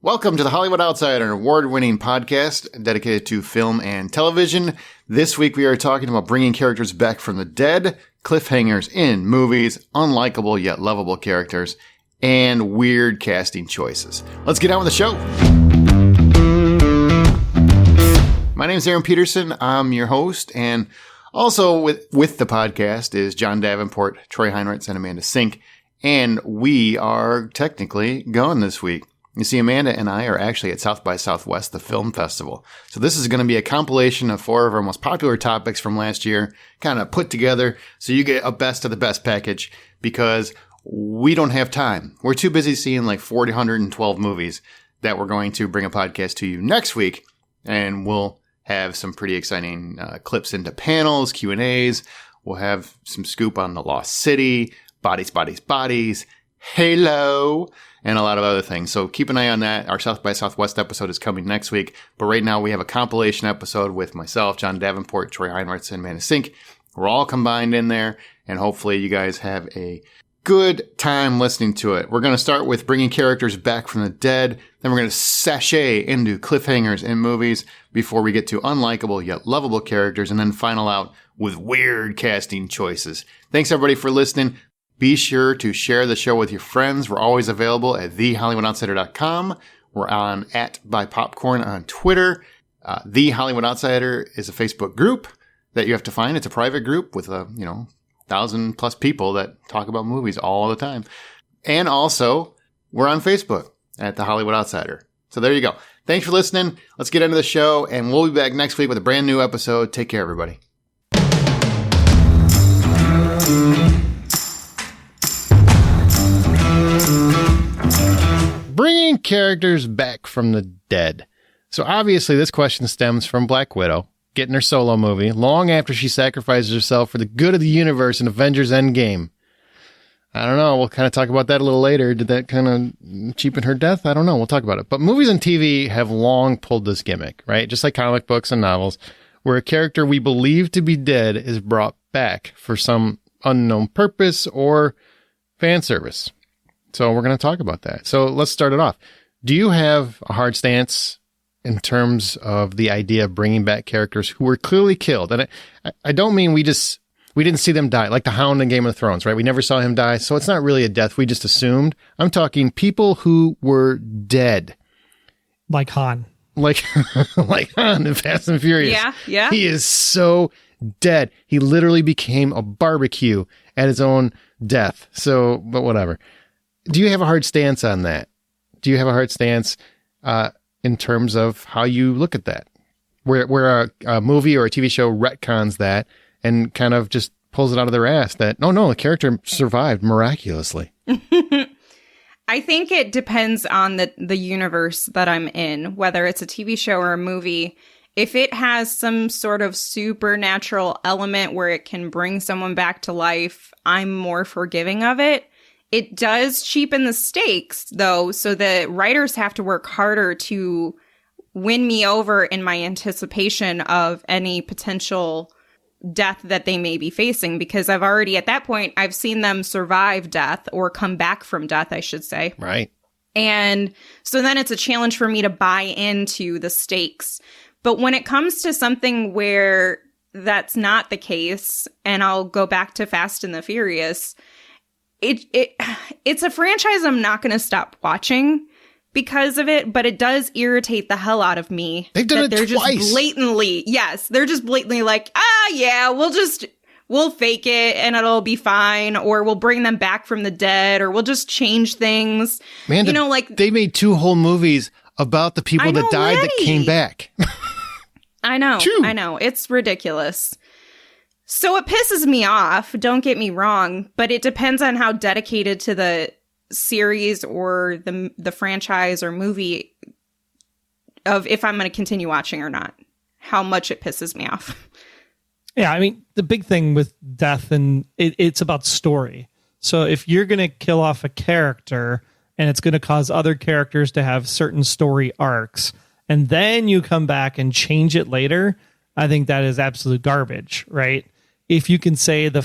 Welcome to the Hollywood Outsider, an award-winning podcast dedicated to film and television. This week we are talking about bringing characters back from the dead, cliffhangers in movies, unlikable yet lovable characters, and weird casting choices. Let's get on with the show. My name is Aaron Peterson. I'm your host, and also with the podcast is John Davenport, Troy Heinrichs, and Amanda Sink, and we are technically gone this week. You see, Amanda and I are actually at South by Southwest, the film festival. So this is going to be a compilation of 4 of our most popular topics from last year, kind of put together so you get a best of the best package because we don't have time. We're too busy seeing like 412 movies that we're going to bring a podcast to you next week. And we'll have some pretty exciting clips into panels, Q&As. We'll have some scoop on The Lost City, Bodies, Bodies, Bodies, Halo, and a lot of other things. So keep an eye on that. Our South by Southwest episode is coming next week. But right now we have a compilation episode with myself, John Davenport, Troy Heinrichs, and Amanda Sink. We're all combined in there. And hopefully you guys have a good time listening to it. We're going to start with bringing characters back from the dead. Then we're going to sashay into cliffhangers in movies before we get to unlikable yet lovable characters. And then final out with weird casting choices. Thanks everybody for listening. Be sure to share the show with your friends. We're always available at thehollywoodoutsiders.com. We're on @BuyPopcorn on Twitter. The Hollywood Outsider is a Facebook group that you have to find. It's a private group with 1,000 plus people that talk about movies all the time. And also, we're on Facebook at The Hollywood Outsider. So there you go. Thanks for listening. Let's get into the show, and we'll be back next week with a brand new episode. Take care, everybody. Bringing characters back from the dead. So obviously this question stems from Black Widow getting her solo movie long after she sacrifices herself for the good of the universe in Avengers Endgame. I don't know. We'll kind of talk about that a little later. Did that kind of cheapen her death? I don't know. We'll talk about it. But movies and TV have long pulled this gimmick, right? Just like comic books and novels, where a character we believe to be dead is brought back for some unknown purpose or fan service. So we're going to talk about that. So let's start it off. Do you have a hard stance in terms of the idea of bringing back characters who were clearly killed? And I don't mean we didn't see them die, like the Hound in Game of Thrones, right? We never saw him die, so it's not really a death we just assumed. I'm talking people who were dead. Like Han. Like Han in Fast and Furious. Yeah. He is so dead. He literally became a barbecue at his own death. So, but whatever. Do you have a hard stance on that? Do you have a hard stance in terms of how you look at that? Where a movie or a TV show retcons that and kind of just pulls it out of their ass that, no, the character survived miraculously. I think it depends on the universe that I'm in, whether it's a TV show or a movie. If it has some sort of supernatural element where it can bring someone back to life, I'm more forgiving of it. It does cheapen the stakes, though, so the writers have to work harder to win me over in my anticipation of any potential death that they may be facing, because I've already, at that point, I've seen them survive death or come back from death, I should say. Right. And so then it's a challenge for me to buy into the stakes. But when it comes to something where that's not the case, and I'll go back to Fast and the Furious, it's a franchise I'm not going to stop watching because of it, but it does irritate the hell out of me. They've done it twice. They're just blatantly like, yeah, we'll fake it and it'll be fine, or we'll bring them back from the dead, or we'll just change things. Man, they made 2 whole movies about the people that died that came back. I know. 2. I know. It's ridiculous. So it pisses me off, don't get me wrong, but it depends on how dedicated to the series or the franchise or movie of if I'm going to continue watching or not, how much it pisses me off. Yeah, I mean, the big thing with death, and it's about story. So if you're going to kill off a character and it's going to cause other characters to have certain story arcs, and then you come back and change it later, I think that is absolute garbage, right? If you can say the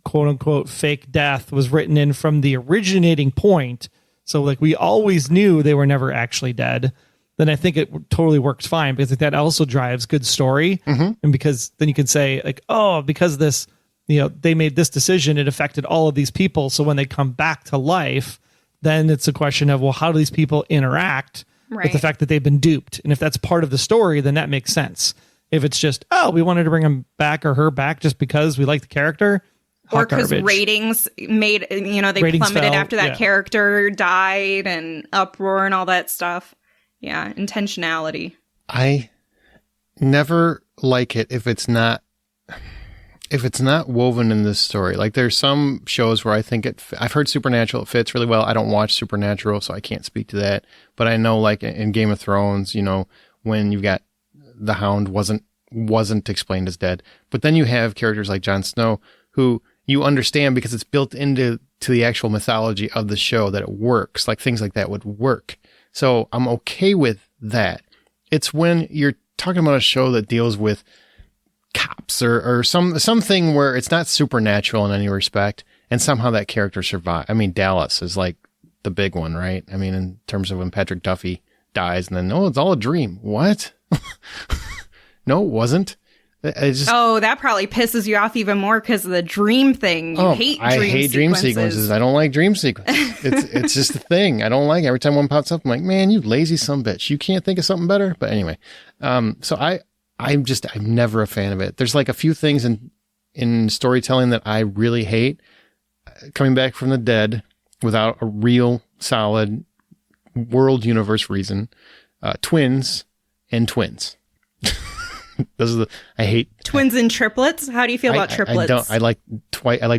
quote unquote fake death was written in from the originating point, So like we always knew they were never actually dead, then I think it totally works fine, because like, that also drives good story. And because then you can say like, oh, because this, they made this decision, it affected all of these people. So when they come back to life, then it's a question of, well, how do these people interact with the fact that they've been duped? And if that's part of the story, then that makes sense. If it's just, oh, we wanted to bring him back or her back just because we like the character, or because ratings made, they plummeted after that character died, and uproar and all that stuff. Yeah, intentionality. I never like it if it's not woven in this story. Like there's some shows where I think I've heard Supernatural, it fits really well. I don't watch Supernatural, so I can't speak to that. But I know like in Game of Thrones, when you've got the Hound wasn't explained as dead. But then you have characters like Jon Snow who you understand because it's built into the actual mythology of the show that it works. Like things like that would work. So I'm okay with that. It's when you're talking about a show that deals with cops or something where it's not supernatural in any respect, and somehow that character survives. I mean, Dallas is like the big one, right? I mean, in terms of when Patrick Duffy dies and then, it's all a dream. What? No, it wasn't. That probably pisses you off even more because of the dream thing. I hate dream sequences. I don't like dream sequences. It's just a thing. I don't like it. Every time one pops up, I'm like, man, you lazy sumbitch. You can't think of something better. But anyway, so I'm never a fan of it. There's like a few things in storytelling that I really hate. Coming back from the dead without a real solid world universe reason. Twins and twins. Those are I hate twins and triplets. How do you feel about triplets? I like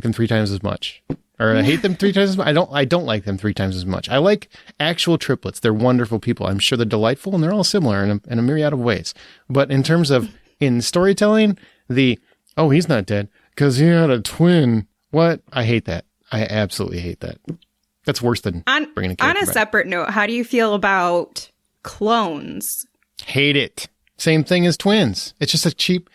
them 3 times as much. Or I hate them 3 times as much. I don't like them 3 times as much. I like actual triplets. They're wonderful people. I'm sure they're delightful, and they're all similar in a myriad of ways. But in terms of in storytelling, he's not dead because he had a twin. What? I hate that. I absolutely hate that. That's worse than bringing a character on a back. Separate note, how do you feel about clones? Hate it. Same thing as twins. It's just a cheap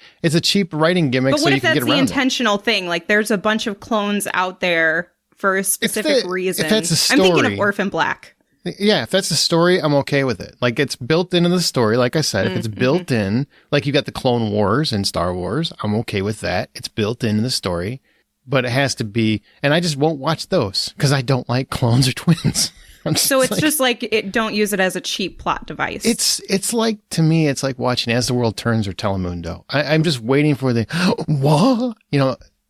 writing gimmick. But so what you if can that's get around the intentional thing? Like there's a bunch of clones out there for a specific reason. If that's a story, I'm thinking of Orphan Black. Yeah, if that's a story, I'm okay with it. Like it's built into the story. Like I said, if it's built in, like you got the Clone Wars and Star Wars, I'm okay with that. It's built into the story, but it has to be. And I just won't watch those because I don't like clones or twins. So it's just like don't use it as a cheap plot device. It's like, to me, it's like watching As the World Turns or Telemundo. I'm just waiting for the what?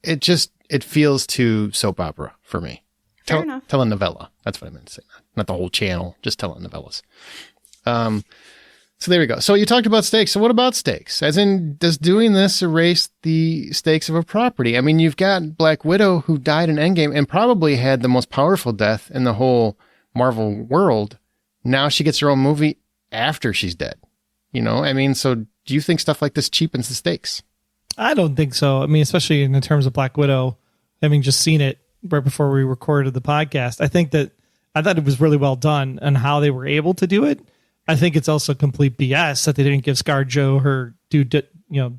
It feels too soap opera for me. Fair enough. Telenovela. That's what I meant to say. Not the whole channel, just telenovelas. So there we go. So you talked about stakes. So what about stakes? As in, does doing this erase the stakes of a property? I mean, you've got Black Widow who died in Endgame and probably had the most powerful death in the whole Marvel world. Now she gets her own movie after she's dead. I mean, so do you think stuff like this cheapens the stakes? I don't think so. I mean, especially in the terms of Black Widow, having just seen it right before we recorded the podcast, I thought it was really well done and how they were able to do it. I think it's also complete BS that they didn't give ScarJo her due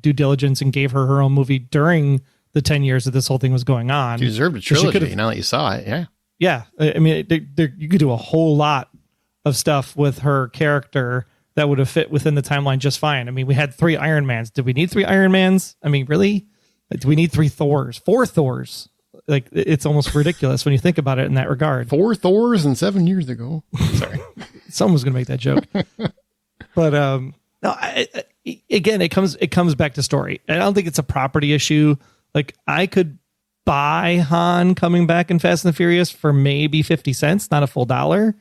diligence and gave her own movie during the 10 years that this whole thing was going on. She deserved a trilogy now that you saw it. Yeah. Yeah, I mean, you could do a whole lot of stuff with her character that would have fit within the timeline just fine. I mean, we had 3 Iron Mans. Did we need 3 Iron Mans? I mean, really? Do we need 3 Thors? 4 Thors? Like, it's almost ridiculous when you think about it in that regard. 4 Thors and 7 years ago. Sorry. Someone's going to make that joke. But, no, again, it comes back to story. I don't think it's a property issue. Like, I could buy Han coming back in Fast and the Furious for maybe 50 cents, not a full $1.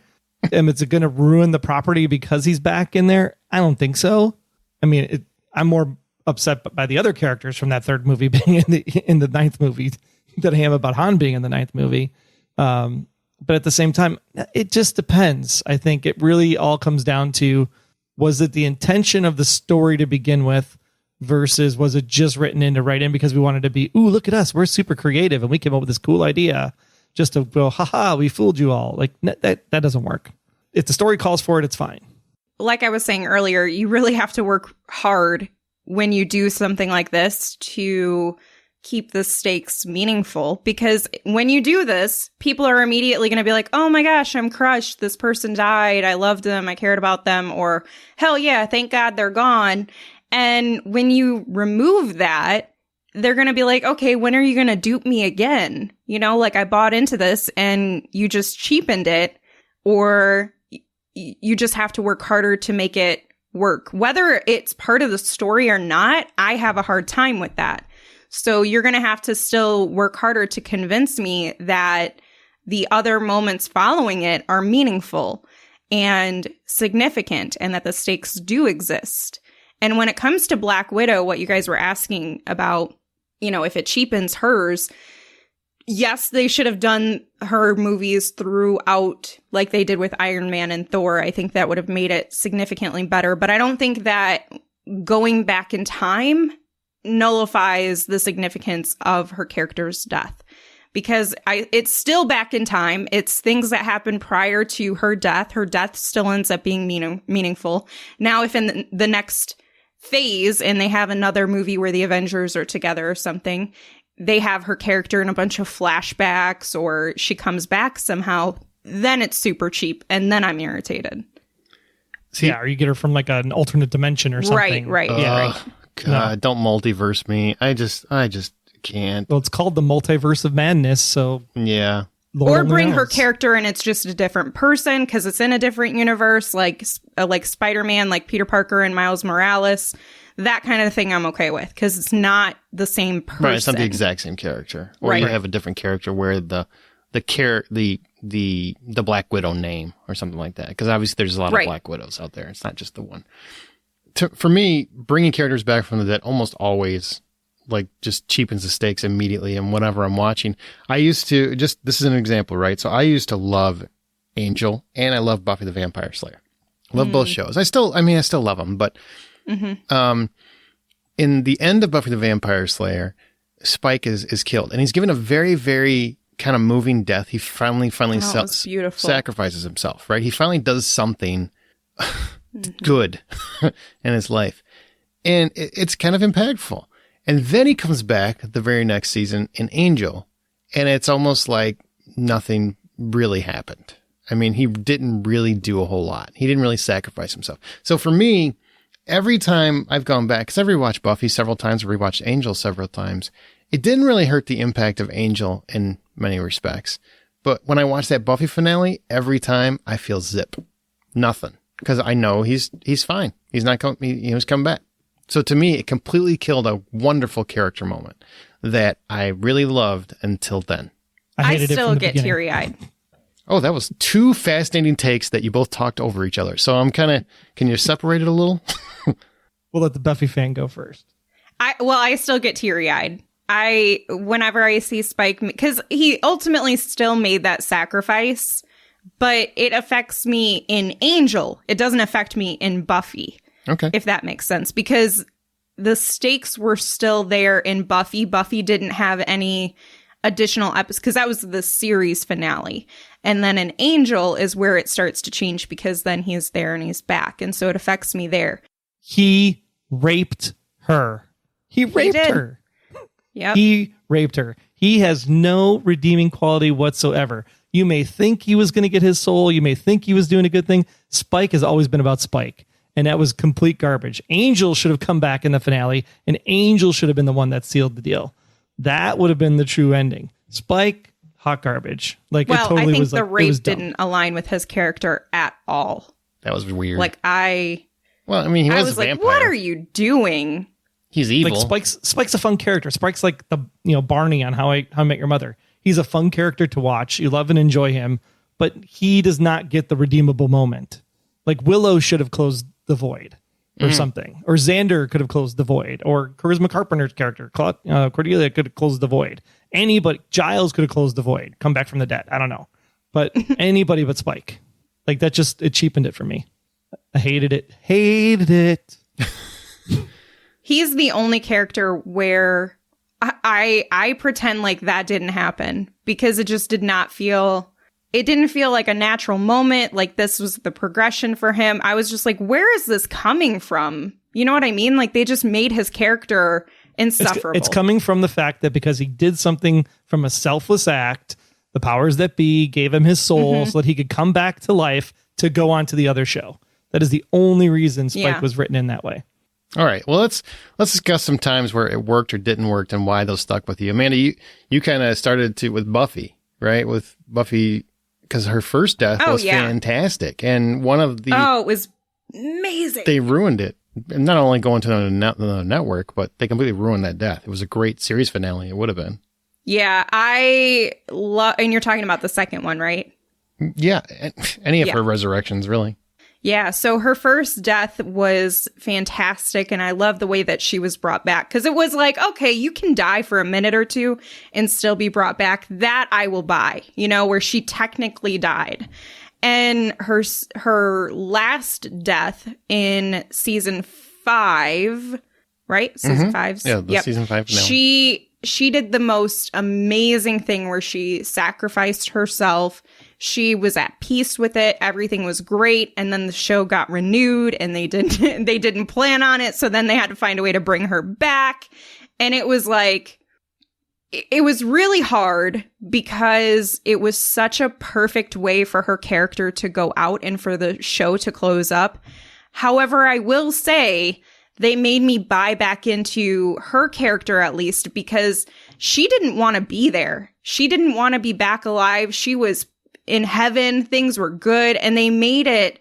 And it's going to ruin the property because he's back in there? I don't think so. I mean, I'm more upset by the other characters from that 3rd movie being in the 9th movie than I am about Han being in the 9th movie. But at the same time, it just depends. I think it really all comes down to, was it the intention of the story to begin with? Versus was it just written in to write in because we wanted to be, ooh, look at us, we're super creative and we came up with this cool idea just to go, haha, we fooled you all. Like that doesn't work. If the story calls for it, it's fine. Like I was saying earlier, you really have to work hard when you do something like this to keep the stakes meaningful, because when you do this, people are immediately going to be like, oh my gosh, I'm crushed. This person died. I loved them. I cared about them. Or hell yeah, thank God they're gone. And when you remove that, they're going to be like, okay, when are you going to dupe me again? You know, like I bought into this and you just cheapened it, or you just have to work harder to make it work. Whether it's part of the story or not, I have a hard time with that. So you're going to have to still work harder to convince me that the other moments following it are meaningful and significant and that the stakes do exist. And when it comes to Black Widow, what you guys were asking about, you know, if it cheapens hers, yes, they should have done her movies throughout like they did with Iron Man and Thor. I think that would have made it significantly better. But I don't think that going back in time nullifies the significance of her character's death, because it's still back in time. It's things that happened prior to her death. Her death still ends up being meaningful. Now, if in the next phase and they have another movie where the Avengers are together or something, they have her character in a bunch of flashbacks or she comes back somehow, then it's super cheap and then I'm irritated. See, yeah, or you get her from like an alternate dimension or something. Right. Yeah, right. God, don't multiverse me. I just can't. Well, it's called the multiverse of madness, so yeah. Or bring her character and it's just a different person because it's in a different universe, like Spider-Man, like Peter Parker and Miles Morales. That kind of thing I'm okay with because it's not the same person. Right, it's not the exact same character. Or you have a different character where the Black Widow name or something like that. Because obviously there's a lot of Black Widows out there. It's not just the one. For me, bringing characters back from the dead almost always like just cheapens the stakes immediately and whatever I'm watching. I used to this is an example, right? So I used to love Angel and I love Buffy the Vampire Slayer. Love both shows. I still love them, but in the end of Buffy the Vampire Slayer, Spike is killed and he's given a very, very kind of moving death. He finally sacrifices himself, right? He finally does something good in his life. And it's kind of impactful. And then he comes back the very next season in Angel, and it's almost like nothing really happened. I mean, he didn't really do a whole lot. He didn't really sacrifice himself. So for me, every time I've gone back, because I've rewatched Buffy several times, I've rewatched Angel several times, it didn't really hurt the impact of Angel in many respects. But when I watch that Buffy finale, every time I feel zip. Nothing. Because I know he's fine. He's not coming. He's coming back. So to me, it completely killed a wonderful character moment that I really loved until then. I still get teary-eyed. Oh, that was two fascinating takes that you both talked over each other. So I'm kind of, can you separate it a little? We'll let the Buffy fan go first. I still get teary-eyed. Whenever I see Spike, because he ultimately still made that sacrifice, but it affects me in Angel. It doesn't affect me in Buffy. Okay. If that makes sense, because the stakes were still there in Buffy. Buffy didn't have any additional episodes because that was the series finale. And then in Angel is where it starts to change because then he's there and he's back. And so it affects me there. He raped her. He raped her. Yep. He raped her. He has no redeeming quality whatsoever. You may think he was going to get his soul. You may think he was doing a good thing. Spike has always been about Spike. And that was complete garbage. Angel should have come back in the finale, and Angel should have been the one that sealed the deal. That would have been the true ending. Spike, hot garbage. Like, well, it totally I think was the like, rape didn't align with his character at all. That was weird. Like, he was a vampire. Like, what are you doing? He's evil. Like, Spike's a fun character. Spike's like the Barney on How I Met Your Mother. He's a fun character to watch. You love and enjoy him, but he does not get the redeemable moment. Like, Willow should have closed the void or something, or Xander could have closed the void, or Charisma Carpenter's character Cordelia could have closed the void. Anybody, Giles could have closed the void, come back from the dead. I don't know, but anybody but Spike. Like, that just, it cheapened it for me. I hated it. He's the only character where I pretend like that didn't happen because it just did not feel. It didn't feel like a natural moment, like this was the progression for him. I was just like, where is this coming from? You know what I mean? Like, they just made his character insufferable. It's coming from the fact that because he did something from a selfless act, the powers that be gave him his soul so that he could come back to life to go on to the other show. That is the only reason Spike was written in that way. All right. Well, let's discuss some times where it worked or didn't work and why those stuck with you. Amanda, you kind of started with Buffy, right? With Buffy, because her first death was fantastic. And one of the... Oh, it was amazing. They ruined it. And not only going to the network, but they completely ruined that death. It was a great series finale. It would have been. Yeah, I love... And you're talking about the second one, right? Yeah. Any of her resurrections, really. Yeah, so her first death was fantastic, and I love the way that she was brought back. Because it was like, okay, you can die for a minute or two and still be brought back. That I will buy, where she technically died. And her last death in season 5, right? Season 5? Yeah, the season 5 finale. She did the most amazing thing where she sacrificed herself. She was at peace with it. Everything was great. And then the show got renewed and they didn't plan on it. So then they had to find a way to bring her back. And it was like, it was really hard because it was such a perfect way for her character to go out and for the show to close up. However, I will say they made me buy back into her character at least because she didn't want to be there. She didn't want to be back alive. She was in heaven. Things were good. And they made it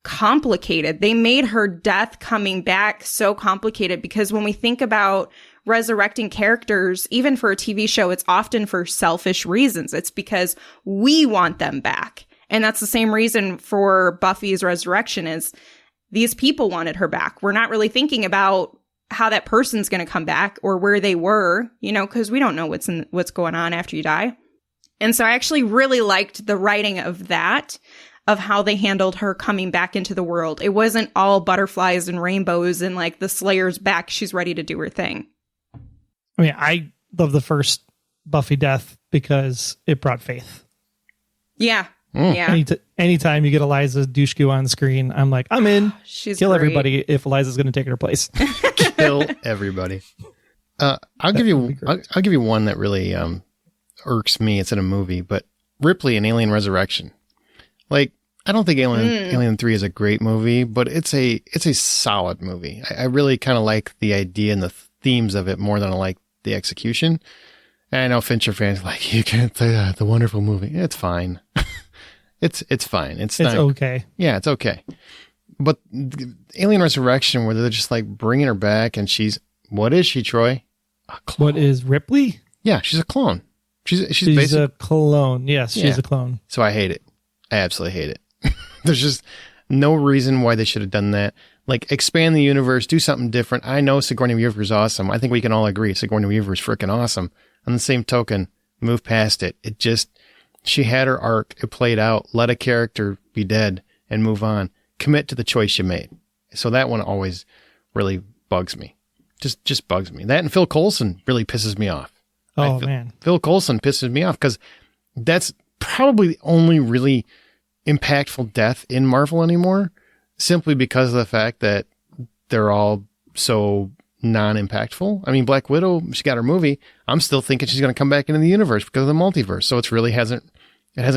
complicated. They made her death coming back so complicated because when we think about resurrecting characters, even for a TV show, it's often for selfish reasons. It's because we want them back. And that's the same reason for Buffy's resurrection is these people wanted her back. We're not really thinking about how that person's going to come back or where they were, because we don't know what's going on after you die. And so I actually really liked the writing of that, of how they handled her coming back into the world. It wasn't all butterflies and rainbows and like the Slayer's back. She's ready to do her thing. I mean, I love the first Buffy death because it brought faith. Yeah. Yeah. Anytime you get Eliza Dushku on screen, I'm like, I'm in. She's Kill great. everybody if Eliza's going to take her place. Kill everybody. I'll give you one that really irks me. It's in a movie, but Ripley in Alien Resurrection. Like, I don't think Alien 3 is a great movie, but it's a solid movie. I really kind of like the idea and the themes of it more than I like the execution. And I know Fincher fans are like, you can't say that. It's a wonderful movie. It's fine. It's fine. It's not, okay. Yeah, it's okay. But Alien Resurrection, where they're just like bringing her back, and what is she, Troy? A clone. What is Ripley? Yeah, she's a clone. She's a clone. Yes, she's a clone. So I hate it. I absolutely hate it. There's just no reason why they should have done that. Like, expand the universe, do something different. I know Sigourney Weaver is awesome. I think we can all agree Sigourney Weaver is freaking awesome. On the same token, move past it. She had her arc. It played out. Let a character be dead and move on. Commit to the choice you made. So that one always really bugs me. Just bugs me. That and Phil Coulson really pisses me off. Man. Phil Coulson pisses me off because that's probably the only really impactful death in Marvel anymore, simply because of the fact that they're all so non-impactful. I mean, Black Widow, she got her movie. I'm still thinking she's going to come back into the universe because of the multiverse. So it really hasn't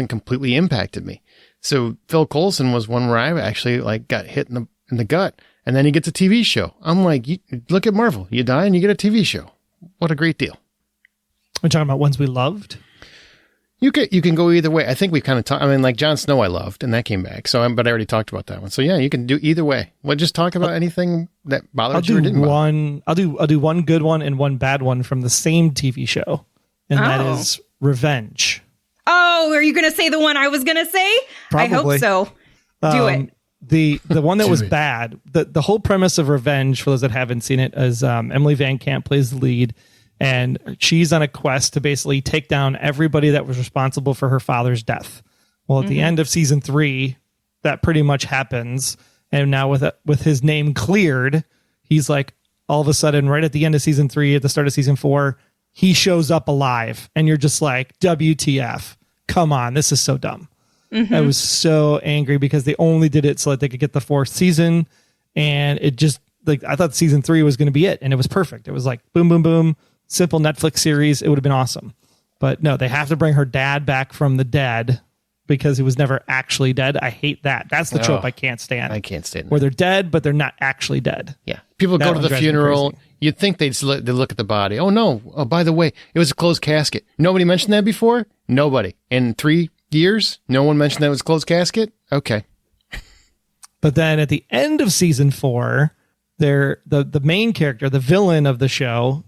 completely impacted me. So Phil Coulson was one where I actually like got hit in the gut, and then he gets a TV show. I'm like, look at Marvel. You die and you get a TV show. What a great deal. We're talking about ones we loved. You can go either way. I think we've kind of talked. I mean, like Jon Snow, I loved, and that came back. But I already talked about that one. So yeah, you can do either way. Well, just talk about anything that bothered you or didn't bother. I'll do one good one and one bad one from the same TV show, and that is Revenge. Oh, are you going to say the one I was going to say? Probably. I hope so. Do it. The one that was bad. The whole premise of Revenge, for those that haven't seen it, is Emily Van Camp plays the lead. And she's on a quest to basically take down everybody that was responsible for her father's death. Well, at the end of season 3, that pretty much happens. And now with his name cleared, he's like, all of a sudden, right at the end of season 3, at the start of season 4, he shows up alive. And you're just like, WTF. Come on, this is so dumb. I was so angry because they only did it so that they could get the 4th season. And it just like I thought season 3 was going to be it, and it was perfect. It was like boom, boom, boom, simple Netflix series. It would have been awesome. But no, they have to bring her dad back from the dead because he was never actually dead. I hate that. That's the trope I can't stand. I can't stand where they're dead, but they're not actually dead. Yeah. People go to the funeral. You'd think they look at the body. Oh, no. Oh, by the way, it was a closed casket. Nobody mentioned that before? Nobody. In 3 years, no one mentioned that it was a closed casket? Okay. But then at the end of season 4, the main character, the villain of the show,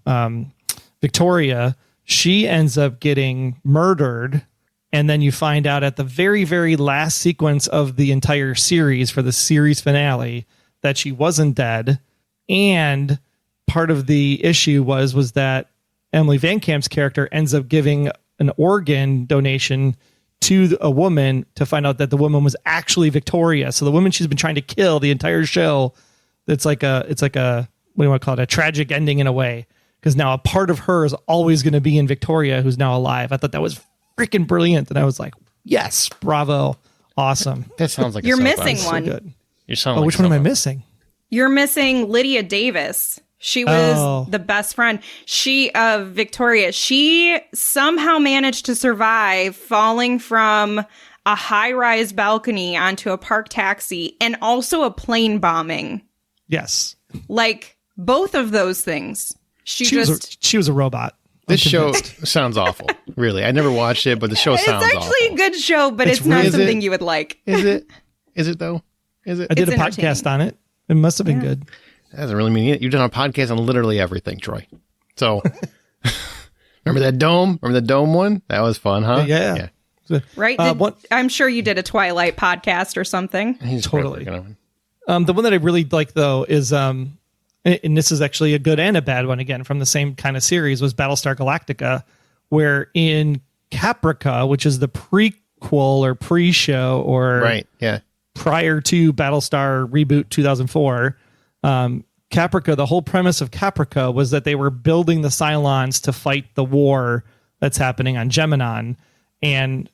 Victoria, she ends up getting murdered. And then you find out at the very, very last sequence of the entire series for the series finale that she wasn't dead. And part of the issue was that Emily Van Camp's character ends up giving an organ donation to a woman to find out that the woman was actually Victoria. So the woman she's been trying to kill the entire show, it's like a what do you want to call it? A tragic ending in a way. Because now a part of her is always going to be in Victoria, who's now alive. I thought that was freaking brilliant. And I was like, yes, bravo. Awesome. That sounds like you're missing one. So good. You sound like which one am I missing? You're missing Lydia Davis. She was the best friend. Victoria, she somehow managed to survive falling from a high-rise balcony onto a park taxi and also a plane bombing. Yes. Like, both of those things. She was a robot. This show sounds awful. Really. I never watched it, but the show sounds awful. It's actually a good show, but it's not something you would like. Is it? Is it though? Is it? I did a podcast on it. It must have been good. That doesn't really mean it. You've done a podcast on literally everything, Troy. So remember that dome? Remember the dome one? That was fun, huh? Yeah. Right? I'm sure you did a Twilight podcast or something. Totally. The one that I really like though is and this is actually a good and a bad one again from the same kind of series, was Battlestar Galactica, where in Caprica, which is the prequel or pre-show or prior to Battlestar reboot 2004, Caprica, the whole premise of Caprica was that they were building the Cylons to fight the war that's happening on Geminon. And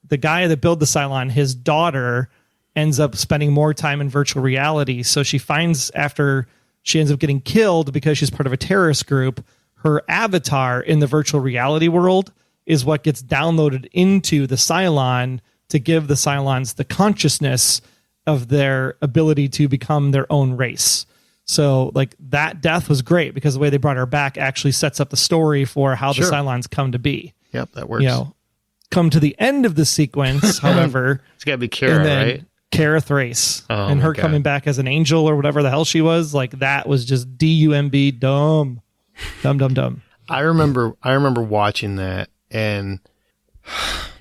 the guy that built the Cylon, his daughter, ends up spending more time in virtual reality. So she finds after she ends up getting killed because she's part of a terrorist group, her avatar in the virtual reality world is what gets downloaded into the Cylon to give the Cylons the consciousness of their ability to become their own race. So like that death was great because the way they brought her back actually sets up the story for how the Cylons come to be. Yep, that works. Come to the end of the sequence, however, it's got to be Kara, right? Kara Thrace and her coming back as an angel or whatever the hell she was, like that was just DUMB dumb. I remember watching that, and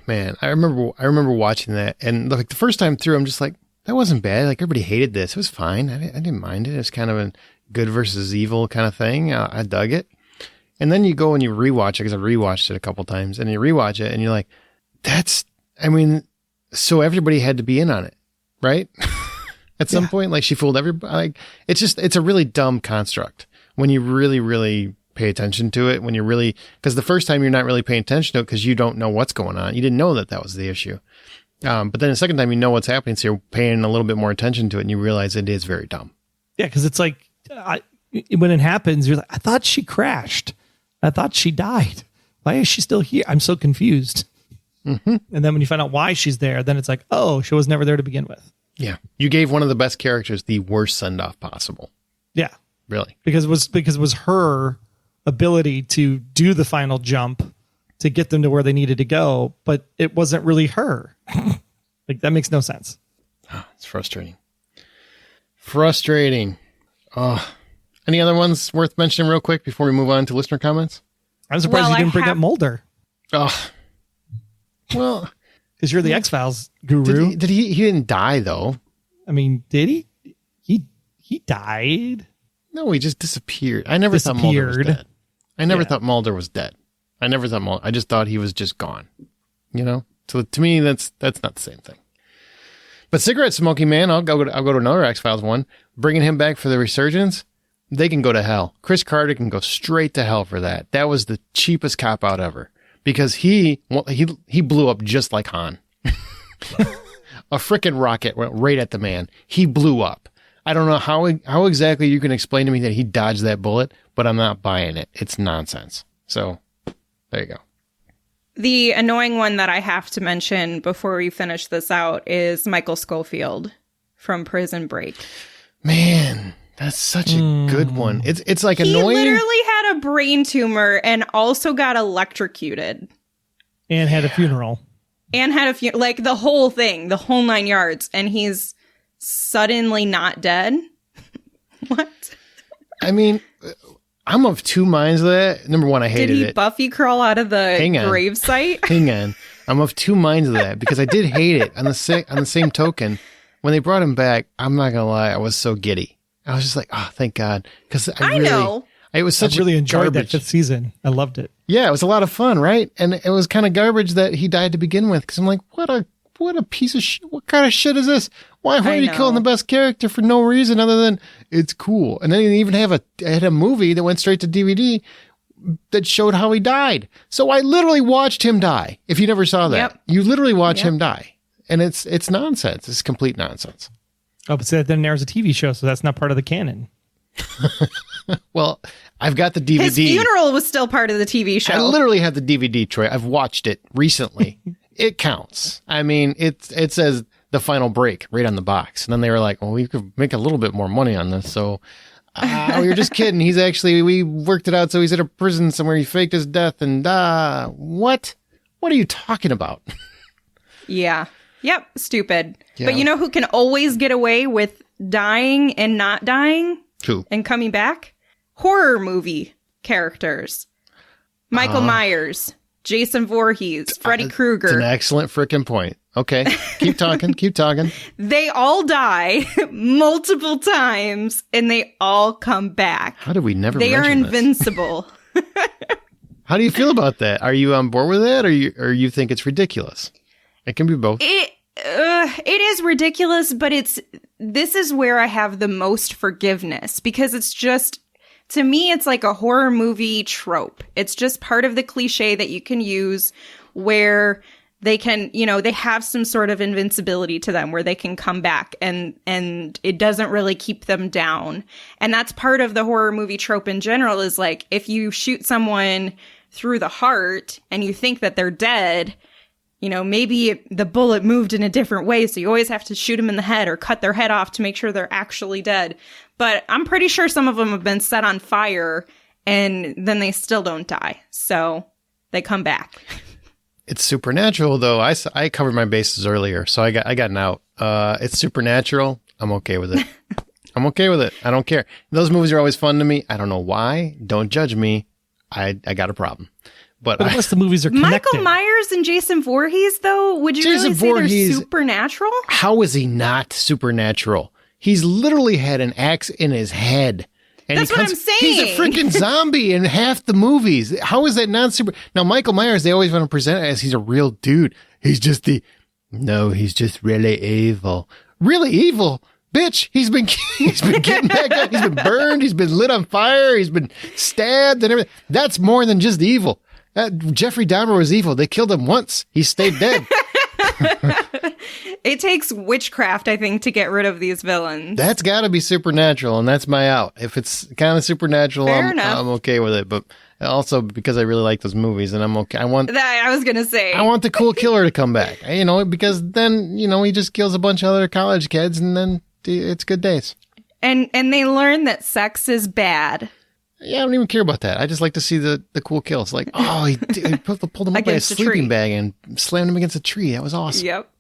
man, I remember watching that, and like the first time through, I'm just like, that wasn't bad. Like everybody hated this. It was fine. I didn't mind it. It was kind of a good versus evil kind of thing. I dug it. And then you go and you rewatch it, because I rewatched it a couple times, and you rewatch it and you're like, so everybody had to be in on it. Right? At some point, like she fooled everybody. Like it's a really dumb construct when you really, really pay attention to it. Because the first time you're not really paying attention to it because you don't know what's going on. You didn't know that was the issue. But then the second time you know what's happening, so you're paying a little bit more attention to it and you realize it is very dumb. Yeah, because it's like when it happens, you're like, I thought she crashed. I thought she died. Why is she still here? I'm so confused. Mm-hmm. And then when you find out why she's there, then it's like, oh, she was never there to begin with. Yeah. You gave one of the best characters the worst send-off possible. Yeah. Really. Because it was her ability to do the final jump to get them to where they needed to go, but it wasn't really her. Like that makes no sense. It's frustrating. Any other ones worth mentioning real quick before we move on to listener comments? I'm surprised you didn't bring up Mulder. Oh. Well, because you're the X-Files guru. Did he didn't die though? I mean, did he? He died. No, he just disappeared. I never thought Mulder was dead. I never thought Mulder was dead. I just thought he was just gone. So to me, that's not the same thing. But cigarette smoking man, I'll go to another X-Files one. Bringing him back for the resurgence, they can go to hell. Chris Carter can go straight to hell for that. That was the cheapest cop out ever. Because he blew up just like Han. A frickin' rocket went right at the man. He blew up. I don't know how exactly you can explain to me that he dodged that bullet, but I'm not buying it. It's nonsense. So there you go. The annoying one that I have to mention before we finish this out is Michael Scofield from Prison Break. Man, that's such a good one. It's like annoying. He literally had a brain tumor and also got electrocuted. And had a funeral. Like the whole thing, the whole 9 yards. And he's suddenly not dead. What? I mean, I'm of two minds of that. Number one, I hated it. Did he Buffy crawl out of the gravesite? Hang on. I'm of two minds of that because I did hate it. On the same token, when they brought him back, I'm not going to lie, I was so giddy. I was just like, oh, thank God. Because I know. It was such I really enjoyed garbage. that 5th season. I loved it. Yeah, it was a lot of fun, right? And it was kind of garbage that he died to begin with. Because I'm like, what a piece of shit. What kind of shit is this? Why are you killing the best character for no reason other than it's cool? And then he even had a movie that went straight to DVD that showed how he died. So I literally watched him die. If you never saw that, you literally watch him die. And it's nonsense. It's complete nonsense. Oh, but then there's a TV show, so that's not part of the canon. Well, I've got the DVD. His funeral was still part of the TV show. I literally have the DVD, Troy. I've watched it recently. It counts. I mean, it says the final break right on the box. And then they were like, well, we could make a little bit more money on this. So we were just kidding. We worked it out. So he's in a prison somewhere. He faked his death. And what? What are you talking about? Yeah. Yep. Stupid. Yeah. But you know who can always get away with dying and not dying? Who? And coming back? Horror movie characters. Michael Myers, Jason Voorhees, Freddy Krueger. It's an excellent freaking point. Okay. Keep talking. Keep talking. They all die multiple times and they all come back. How did we never They are mention this? invincible. How do you feel about that? Are you on board with that or you think it's ridiculous? It can be both. It is ridiculous, but this is where I have the most forgiveness because it's just, to me, it's like a horror movie trope. It's just part of the cliche that you can use where they can, they have some sort of invincibility to them where they can come back and it doesn't really keep them down. And that's part of the horror movie trope in general is like, if you shoot someone through the heart and you think that they're dead, maybe the bullet moved in a different way, so you always have to shoot them in the head or cut their head off to make sure they're actually dead. But I'm pretty sure some of them have been set on fire, and then they still don't die. So they come back. It's supernatural, though. I covered my bases earlier, so I got an out. It's supernatural. I'm okay with it. I'm okay with it. I don't care. Those movies are always fun to me. I don't know why. Don't judge me. I got a problem. But unless the movies are connected. Michael Myers and Jason Voorhees, though, would you really say they're supernatural? How is he not supernatural? He's literally had an axe in his head. And that's what I'm saying. He's a freaking zombie in half the movies. How is that not super? Now, Michael Myers, they always want to present it as he's a real dude. He's just really evil. Really evil? Bitch, he's been getting back up. He's been burned. He's been lit on fire. He's been stabbed and everything. That's more than just evil. Jeffrey Dahmer was evil. They killed him once. He stayed dead. It takes witchcraft, I think, to get rid of these villains. That's got to be supernatural, and that's my out. If it's kind of supernatural, I'm okay with it. But also because I really like those movies, and I'm okay. I was going to say. I want the cool killer to come back, because then, he just kills a bunch of other college kids, and then it's good days. And they learn that sex is bad. Yeah, I don't even care about that. I just like to see the cool kills. Like, he pulled him up by a sleeping bag and slammed him against a tree. That was awesome. Yep.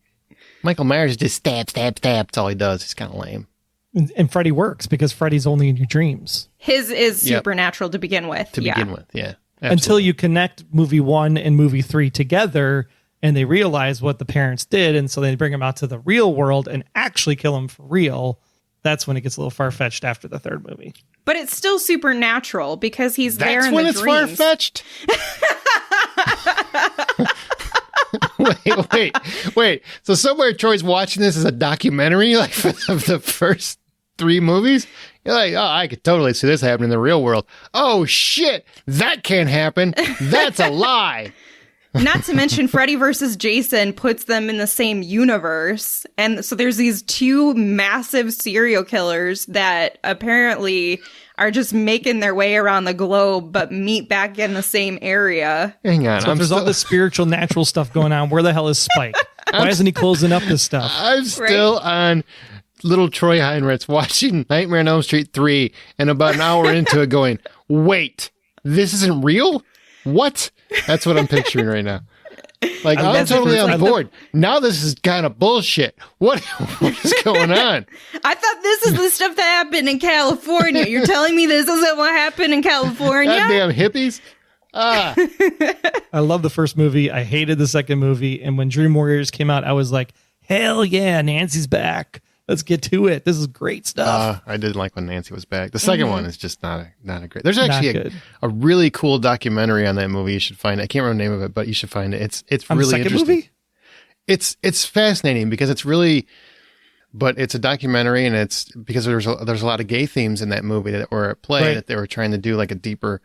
Michael Myers just stab. That's all he does. He's kind of lame. And Freddy works because Freddy's only in your dreams. His is supernatural to begin with. Yeah. Absolutely. Until you connect movie 1 and movie 3 together and they realize what the parents did. And so they bring him out to the real world and actually kill him for real. That's when it gets a little far-fetched after the third movie. But it's still supernatural because he's there in the dreams. That's when it's far-fetched? Wait. So somewhere Troy's watching this as a documentary, like of the first 3 movies? You're like, oh, I could totally see this happening in the real world. Oh, shit. That can't happen. That's a lie. Not to mention Freddy versus Jason puts them in the same universe. And so there's these two massive serial killers that apparently are just making their way around the globe, but meet back in the same area. Hang on. So if there's all this spiritual, natural stuff going on, where the hell is Spike? Why isn't he closing up this stuff? I'm still on little Troy Heinrichs watching Nightmare on Elm Street 3 and about an hour into it going, wait, this isn't real? What? That's what I'm picturing right now. Like, I'm totally on board. Now this is kind of bullshit. What is going on? I thought this is the stuff that happened in California. You're telling me this isn't what happened in California? Goddamn hippies. I love the first movie. I hated the second movie. And when Dream Warriors came out, I was like, hell yeah, Nancy's back. Let's get to it. This is great stuff. I didn't like when Nancy was back. The second one is just not a great. There's actually a really cool documentary on that movie. You should find it. I can't remember the name of it, but you should find it. It's on really the second interesting. movie? It's fascinating because it's really, but it's a documentary and it's because there's a lot of gay themes in that movie that were at play that they were trying to do like a deeper,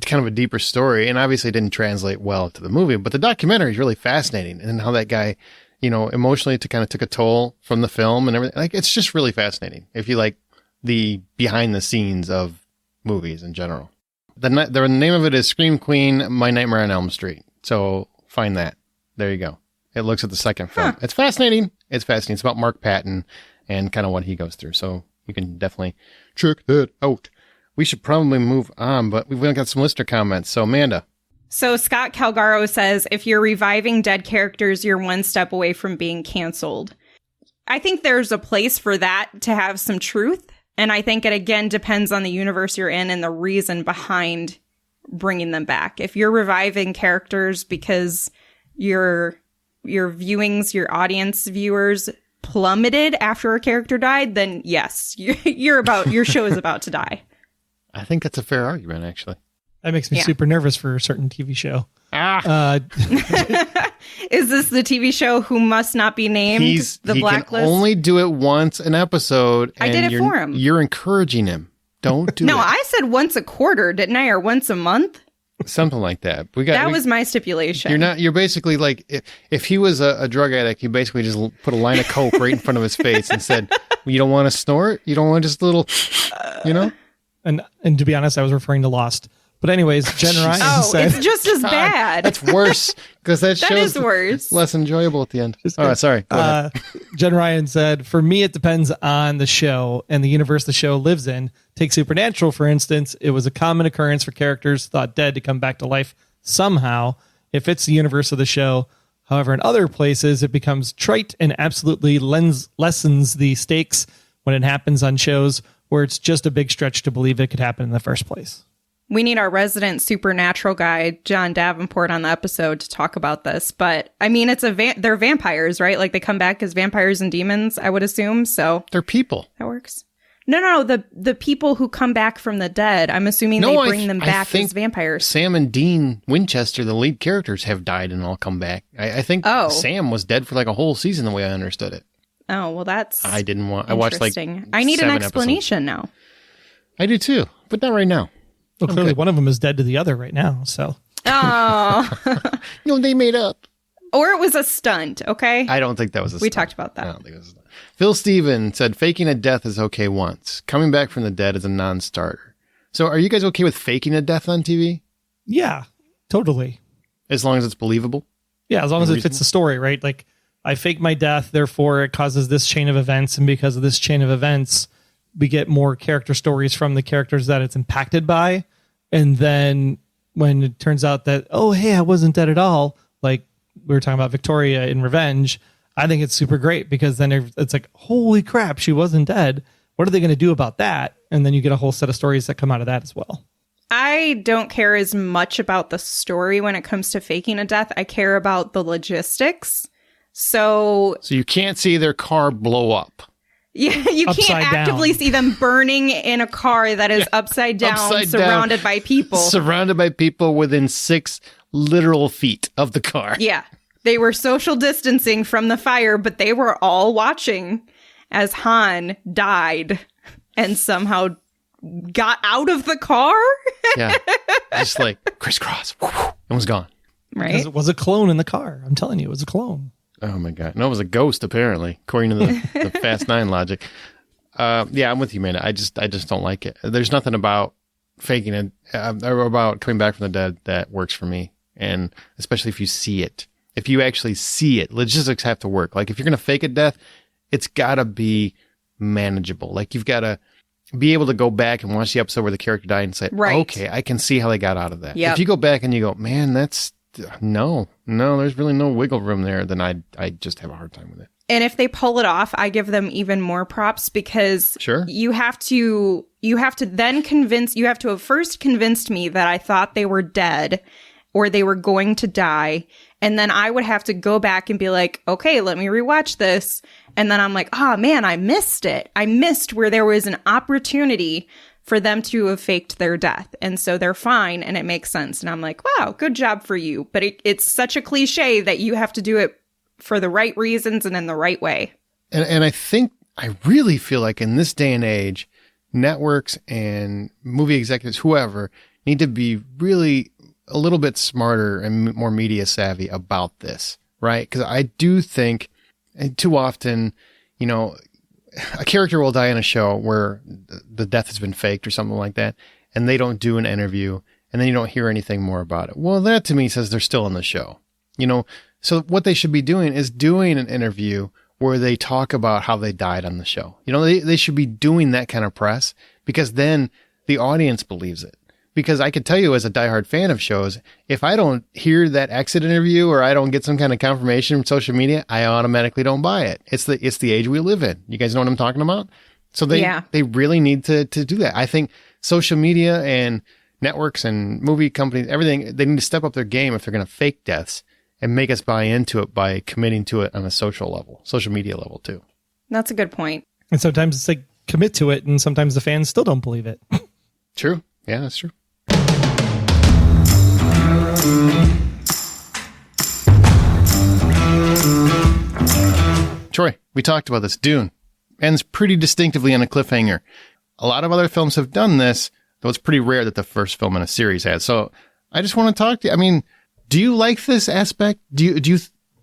kind of a deeper story, and obviously it didn't translate well to the movie. But the documentary is really fascinating, and how that guy, emotionally kind of took a toll from the film and everything. Like, it's just really fascinating if you like the behind the scenes of movies in general. The name of it is Scream Queen, My Nightmare on Elm Street. So find that. There you go. It looks at the second film. It's fascinating. It's fascinating. It's about Mark Patton and kind of what he goes through. So you can definitely check that out. We should probably move on, but we've got some listener comments. So Amanda. So Scott Calgaro says, if you're reviving dead characters, you're one step away from being canceled. I think there's a place for that to have some truth. And I think it, again, depends on the universe you're in and the reason behind bringing them back. If you're reviving characters because your viewings, your audience viewers plummeted after a character died, then yes, your show is about to die. I think that's a fair argument, actually. That makes me super nervous for a certain TV show. Is this the TV show Who Must Not Be Named? He Blacklist? Can only do it once an episode. I did it for him. You're encouraging him. Don't do it. No, I said once a quarter, didn't I? Or once a month? Something like that. That was my stipulation. You're basically like, if he was a drug addict, he basically just put a line of coke right in front of his face and said, you don't want to snort? You don't want just a little, And to be honest, I was referring to Lost. But anyways, Jen Ryan said... it's just as bad. That's worse, because that is worse. Less enjoyable at the end. All right, sorry. Go ahead. Jen Ryan said, for me, it depends on the show and the universe the show lives in. Take Supernatural, for instance. It was a common occurrence for characters thought dead to come back to life somehow, if it's the universe of the show. However, in other places, it becomes trite and absolutely lessens the stakes when it happens on shows where it's just a big stretch to believe it could happen in the first place. We need our resident supernatural guy, John Davenport, on the episode to talk about this. But, I mean, they're vampires, right? Like, they come back as vampires and demons, I would assume. So they're people. That works. No. The people who come back from the dead, I'm assuming they bring them back as vampires. Sam and Dean Winchester, the lead characters, have died and all come back. I think Sam was dead for like a whole season, the way I understood it. Oh, well, that's I watched like I need an 7 explanation episodes. now. I do too, but not right now. Well, clearly one of them is dead to the other right now, so. Oh. No, they made up. Or it was a stunt, okay? I don't think that was a stunt. We talked about that. I don't think it was a stunt. Phil Steven said, faking a death is okay once. Coming back from the dead is a non-starter. So are you guys okay with faking a death on TV? Yeah, totally. As long as it's believable? Yeah, as long as it fits the story, right? Like, I fake my death, therefore it causes this chain of events, and because of this chain of events, we get more character stories from the characters that it's impacted by. And then when it turns out that, oh, hey, I wasn't dead at all, like we were talking about Victoria in Revenge, I think it's super great because then it's like, holy crap, she wasn't dead. What are they going to do about that? And then you get a whole set of stories that come out of that as well. I don't care as much about the story when it comes to faking a death. I care about the logistics. So you can't see their car blow up. Yeah, you can't actively see them burning in a car that is upside down, surrounded by people. Surrounded by people within 6 literal feet of the car. Yeah. They were social distancing from the fire, but they were all watching as Han died and somehow got out of the car. Yeah. Just like crisscross and was gone. right? Because it was a clone in the car. I'm telling you, it was a clone. Oh my God. No, it was a ghost, apparently, according to the Fast 9 logic. Yeah, I'm with you, man. I just don't like it. There's nothing about faking it or about coming back from the dead that works for me. And especially if you see it. If you actually see it, logistics have to work. Like if you're going to fake a death, it's got to be manageable. Like you've got to be able to go back and watch the episode where the character died and say, okay, I can see how they got out of that. Yep. If you go back and you go, man, that's no, there's really no wiggle room there, then I just have a hard time with it. And if they pull it off, I give them even more props because you have to have first convinced me that I thought they were dead or they were going to die. And then I would have to go back and be like, okay, let me rewatch this. And then I'm like, oh man, I missed it. I missed where there was an opportunity for them to have faked their death. And so they're fine and it makes sense. And I'm like, wow, good job for you. But it's such a cliche that you have to do it for the right reasons and in the right way. And I really feel like in this day and age, networks and movie executives, whoever, need to be really a little bit smarter and more media savvy about this, right? Because I do think too often, a character will die in a show where the death has been faked or something like that, and they don't do an interview, and then you don't hear anything more about it. Well, that to me says they're still in the show, So what they should be doing is doing an interview where they talk about how they died on the show. They should be doing that kind of press because then the audience believes it. Because I can tell you as a diehard fan of shows, if I don't hear that exit interview or I don't get some kind of confirmation from social media, I automatically don't buy it. It's the age we live in. You guys know what I'm talking about? So they really need to do that. I think social media and networks and movie companies, everything, they need to step up their game if they're going to fake deaths and make us buy into it by committing to it on a social media level too. That's a good point. And sometimes it's like commit to it and sometimes the fans still don't believe it. True. Yeah, that's true. Troy, we talked about this. Dune ends pretty distinctively on a cliffhanger. A lot of other films have done this, though it's pretty rare that the first film in a series has. So I just want to talk to you. I mean, do you like this aspect? Do you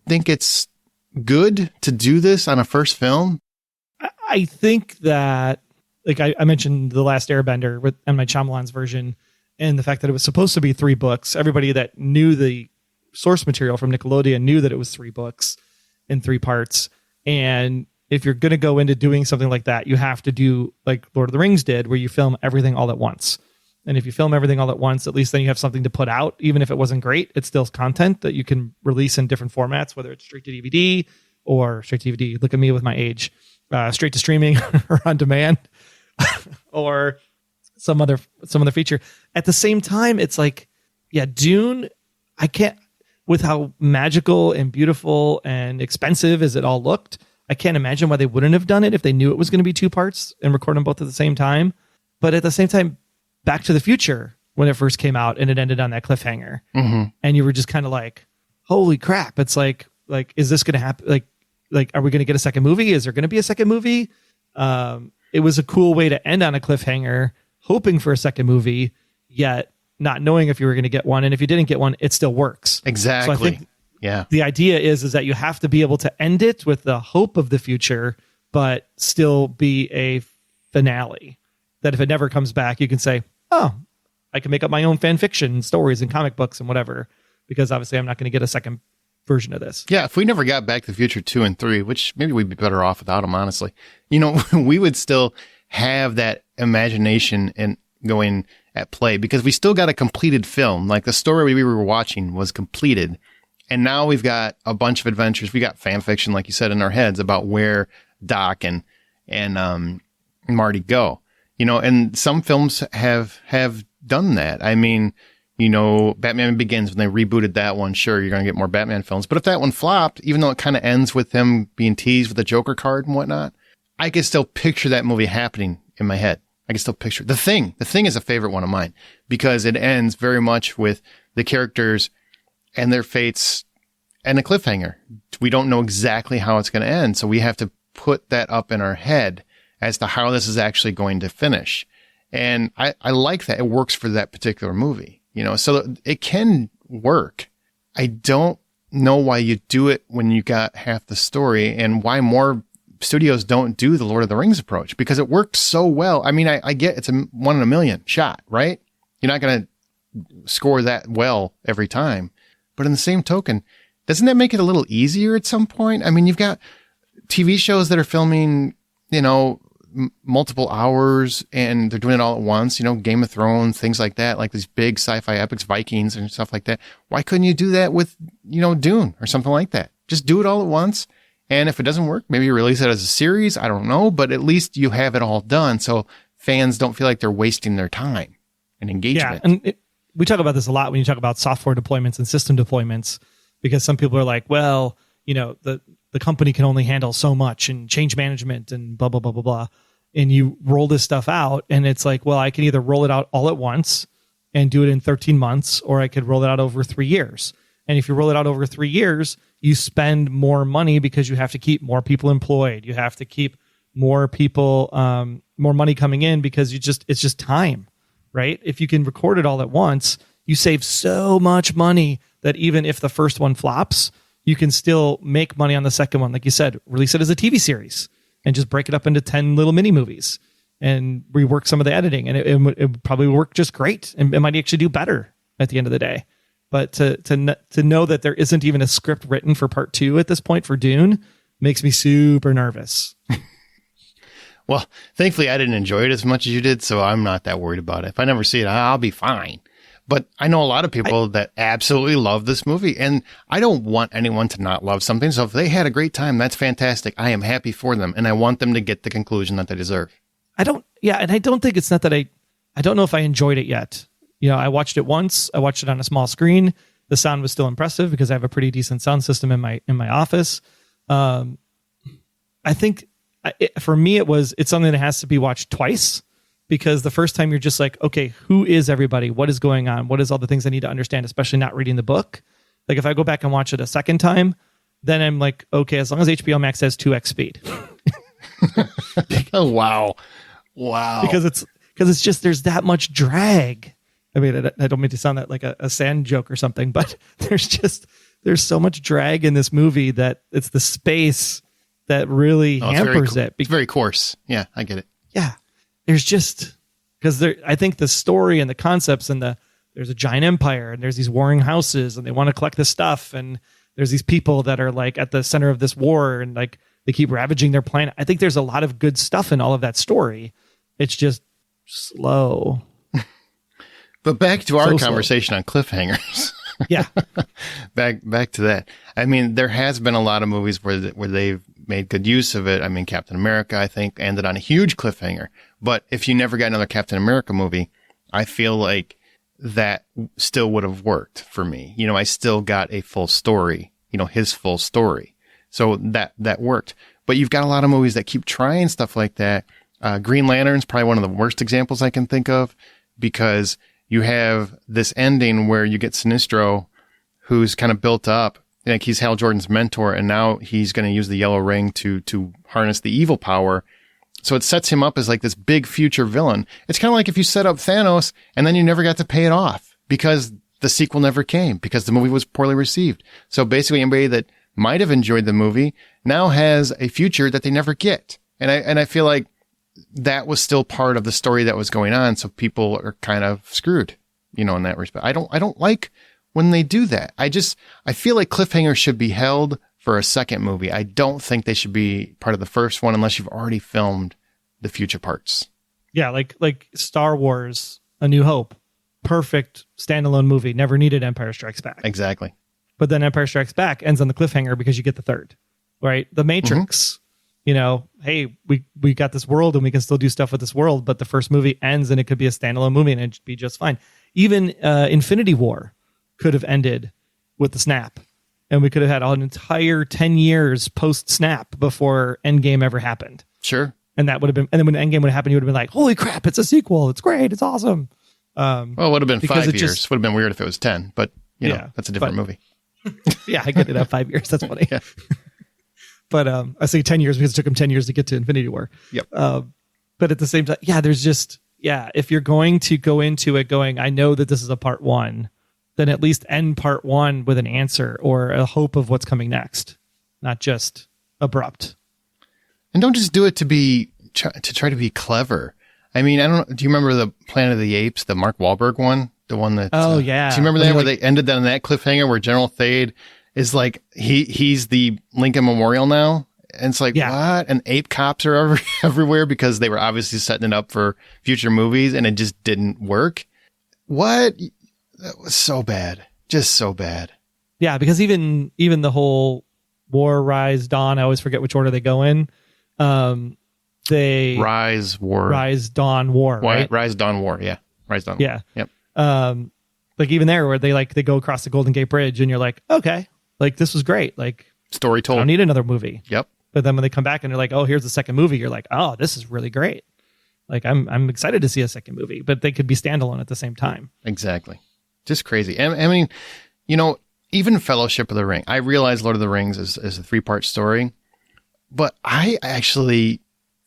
think it's good to do this on a first film? I think that, like I mentioned The Last Airbender with M. Night Shyamalan's version, and the fact that it was supposed to be 3 books. Everybody that knew the source material from Nickelodeon knew that it was 3 books in 3 parts. And if you're going to go into doing something like that, you have to do like Lord of the Rings did, where you film everything all at once. And if you film everything all at once, at least then you have something to put out. Even if it wasn't great, it's still content that you can release in different formats, whether it's straight to DVD or straight to DVD. Look at me with my age. Straight to streaming or on demand or some other feature. At the same time, it's like, yeah, Dune, I can't, with how magical and beautiful and expensive as it all looked, I can't imagine why they wouldn't have done it if they knew it was going to be 2 parts and record them both at the same time. But at the same time, Back to the Future, when it first came out and it ended on that cliffhanger, and you were just kind of like, holy crap. It's like, is this going to happen? Like, are we going to get a second movie? Is there going to be a second movie? It was a cool way to end on a cliffhanger, hoping for a second movie, yet not knowing if you were going to get one. And if you didn't get one, it still works. Exactly. So I think yeah. The idea is that you have to be able to end it with the hope of the future, but still be a finale. That if it never comes back, you can say, oh, I can make up my own fan fiction stories and comic books and whatever, because obviously I'm not going to get a second version of this. Yeah, if we never got Back to the Future 2 and 3, which maybe we'd be better off without them, honestly, we would still have that imagination and going at play because we still got a completed film. Like the story we were watching was completed. And now we've got a bunch of adventures. We got fan fiction, like you said, in our heads about where Doc and Marty go. And some films have done that. I mean, Batman Begins, when they rebooted that one, sure, you're going to get more Batman films. But if that one flopped, even though it kind of ends with him being teased with the Joker card and whatnot, I can still picture that movie happening in my head. I can still picture The Thing. The Thing is a favorite one of mine because it ends very much with the characters and their fates and a cliffhanger. We don't know exactly how it's going to end. So we have to put that up in our head as to how this is actually going to finish. And I like that. It works for that particular movie, so it can work. I don't know why you do it when you got half the story, and why more studios don't do the Lord of the Rings approach, because it worked so well. I mean, I get it's a 1 in a million shot, right? You're not going to score that well every time. But in the same token, doesn't that make it a little easier at some point? I mean, you've got TV shows that are filming, multiple hours, and they're doing it all at once, Game of Thrones, things like that, like these big sci-fi epics, Vikings and stuff like that. Why couldn't you do that with, Dune or something like that? Just do it all at once. And if it doesn't work, maybe you release it as a series. I don't know, but at least you have it all done. So fans don't feel like they're wasting their time and engagement. Yeah. And we talk about this a lot when you talk about software deployments and system deployments, because some people are like, well, the company can only handle so much and change management and blah, blah, blah, blah, blah. And you roll this stuff out and it's like, well, I can either roll it out all at once and do it in 13 months, or I could roll it out over 3 years. And if you roll it out over 3 years, you spend more money because you have to keep more people employed. You have to keep more people, more money coming in, because it's just time, right? If you can record it all at once, you save so much money that even if the first one flops, you can still make money on the second one. Like you said, release it as a TV series and just break it up into 10 little mini movies and rework some of the editing. And it would probably work just great. And it might actually do better at the end of the day. But to know that there isn't even a script written for part 2 at this point for Dune makes me super nervous. Well, thankfully I didn't enjoy it as much as you did, so I'm not that worried about it. If I never see it, I'll be fine. But I know a lot of people that absolutely love this movie, and I don't want anyone to not love something. So if they had a great time, that's fantastic. I am happy for them, and I want them to get the conclusion that they deserve. And I don't think it's not that I don't know if I enjoyed it yet. I watched it once. I watched it on a small screen. The sound was still impressive because I have a pretty decent sound system in my office. I think for me, it's something that has to be watched twice, because the first time you're just like, okay, who is everybody? What is going on? What is all the things I need to understand, especially not reading the book? Like if I go back and watch it a second time, then I'm like, okay, as long as HBO Max has 2x speed. Oh, wow. Because it's just, there's that much drag. I mean, I don't mean to sound that like a sand joke or something, but there's so much drag in this movie that it's the space that really hampers it. It's very coarse. Yeah, I get it. Yeah. There's just, because I think the story and the concepts and there's a giant empire and there's these warring houses and they want to collect this stuff. And there's these people that are like at the center of this war and like they keep ravaging their planet. I think there's a lot of good stuff in all of that story. It's just slow. But back to our conversation on cliffhangers. Yeah. Back to that. I mean, there has been a lot of movies where they've made good use of it. I mean, Captain America, I think, ended on a huge cliffhanger. But if you never got another Captain America movie, I feel like that still would have worked for me. I still got a full story, his full story. So that worked. But you've got a lot of movies that keep trying stuff like that. Green Lantern's probably one of the worst examples I can think of, because you have this ending where you get Sinestro, who's kind of built up, like he's Hal Jordan's mentor, and now he's going to use the yellow ring to harness the evil power. So it sets him up as like this big future villain. It's kind of like if you set up Thanos and then you never got to pay it off because the sequel never came, because the movie was poorly received. So basically anybody that might have enjoyed the movie now has a future that they never get. And I feel like that was still part of the story that was going on. So people are kind of screwed, in that respect. I don't like when they do that. I feel like cliffhangers should be held for a second movie. I don't think they should be part of the first one unless you've already filmed the future parts. Yeah. Like Star Wars, A New Hope, perfect standalone movie. Never needed Empire Strikes Back. Exactly. But then Empire Strikes Back ends on the cliffhanger because you get the third, right? The Matrix, hey, we got this world and we can still do stuff with this world, but the first movie ends and it could be a standalone movie and it'd be just fine. Even Infinity War could have ended with the snap, and we could have had an entire 10 years post snap before Endgame ever happened. Sure. And that would have been, and then when Endgame would have happened, you would have been like, holy crap, it's a sequel. It's great. It's awesome. Well, it would have been 5 years. Would have been weird if it was 10, but that's a different movie. Yeah, I get it at 5 years. That's funny. Yeah. But I say 10 years because it took him 10 years to get to Infinity War. Yep. But at the same time, there's just, if you're going to go into it going, I know that this is a part one, then at least end part one with an answer or a hope of what's coming next, not just abrupt. And don't just do it to try to be clever. I mean, I don't know. Do you remember the Planet of the Apes, the Mark Wahlberg one? The one that. Oh, yeah. Do you remember that where they ended on that cliffhanger where General Thade is like, he's the Lincoln Memorial now? And it's like, what? And ape cops are everywhere because they were obviously setting it up for future movies and it just didn't work. What? That was so bad. Just so bad. Yeah, because even the whole War, Rise, Dawn, I always forget which order they go in. They Rise, War. Rise, Dawn, War, right? Rise, Dawn, War, yeah. Rise, Dawn, yeah. War. Yep. Like even there where they go across the Golden Gate Bridge and you're like, okay, like this was great. Like story told. I don't need another movie. Yep. But then when they come back and they're like, oh, here's the second movie, you're like, oh, this is really great. Like I'm excited to see a second movie, but they could be standalone at the same time. Exactly. Just crazy. I mean, even Fellowship of the Ring, I realize Lord of the Rings is a 3-part story, but I actually,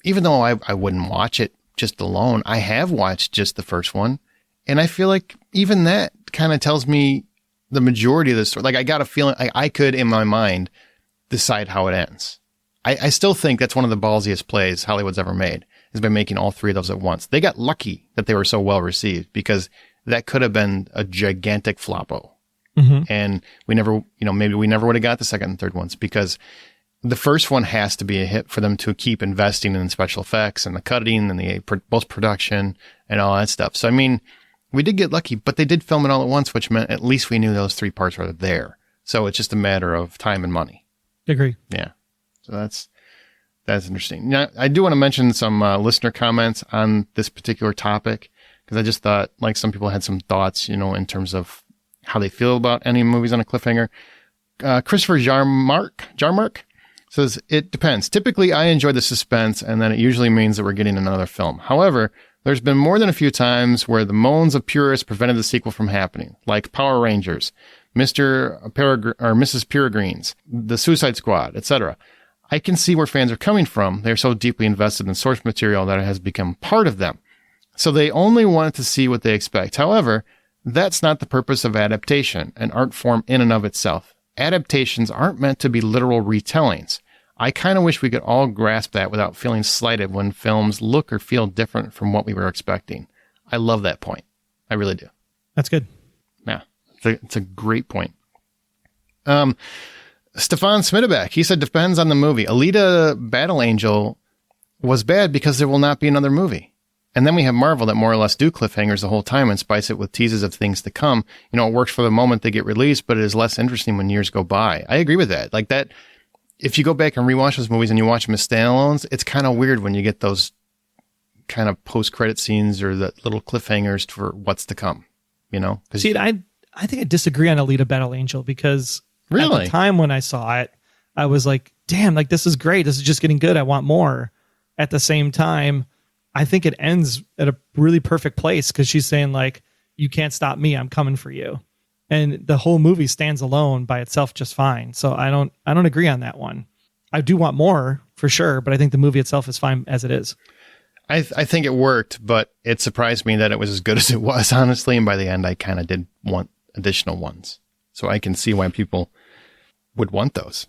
even though I wouldn't watch it just alone, I have watched just the first one. And I feel like even that kind of tells me the majority of the story. Like I got a feeling I could, in my mind, decide how it ends. I still think that's one of the ballsiest plays Hollywood's ever made, is by making all 3 of those at once. They got lucky that they were so well received because that could have been a gigantic floppo. Mm-hmm. And we never, maybe we never would have got the second and third ones because the first one has to be a hit for them to keep investing in special effects and the cutting and the post-production and all that stuff. So, I mean, we did get lucky, but they did film it all at once, which meant at least we knew those 3 parts were there. So it's just a matter of time and money. Agree. Yeah. So that's interesting. Now, I do want to mention some listener comments on this particular topic because I just thought like some people had some thoughts, in terms of how they feel about any movies on a cliffhanger. Christopher Jarmark says, it depends. Typically, I enjoy the suspense, and then it usually means that we're getting another film. However, there's been more than a few times where the moans of purists prevented the sequel from happening, like Power Rangers, Mr. or Mrs. Peregrine's, The Suicide Squad, etc. I can see where fans are coming from. They're so deeply invested in source material that it has become part of them. So they only want to see what they expect. However, that's not the purpose of adaptation, an art form in and of itself. Adaptations aren't meant to be literal retellings. I kind of wish we could all grasp that without feeling slighted when films look or feel different from what we were expecting. I love that point. I really do. That's good. Yeah, it's a great point. Stefan Smitterback, he said, depends on the movie. Alita Battle Angel was bad because there will not be another movie. And then we have Marvel that more or less do cliffhangers the whole time and spice it with teases of things to come. It works for the moment they get released, but it is less interesting when years go by. I agree with that. Like that, if you go back and rewatch those movies and you watch them as standalones, it's kind of weird when you get those kind of post-credit scenes or the little cliffhangers for what's to come, See, I think I disagree on Alita Battle Angel because really? At the time when I saw it, I was like, damn, like this is great. This is just getting good. I want more. At the same time, I think it ends at a really perfect place because she's saying like, you can't stop me. I'm coming for you. And the whole movie stands alone by itself just fine. So I don't agree on that one. I do want more for sure, but I think the movie itself is fine as it is. I think it worked, but it surprised me that it was as good as it was, honestly. And by the end, I kind of did want additional ones. So I can see why people would want those.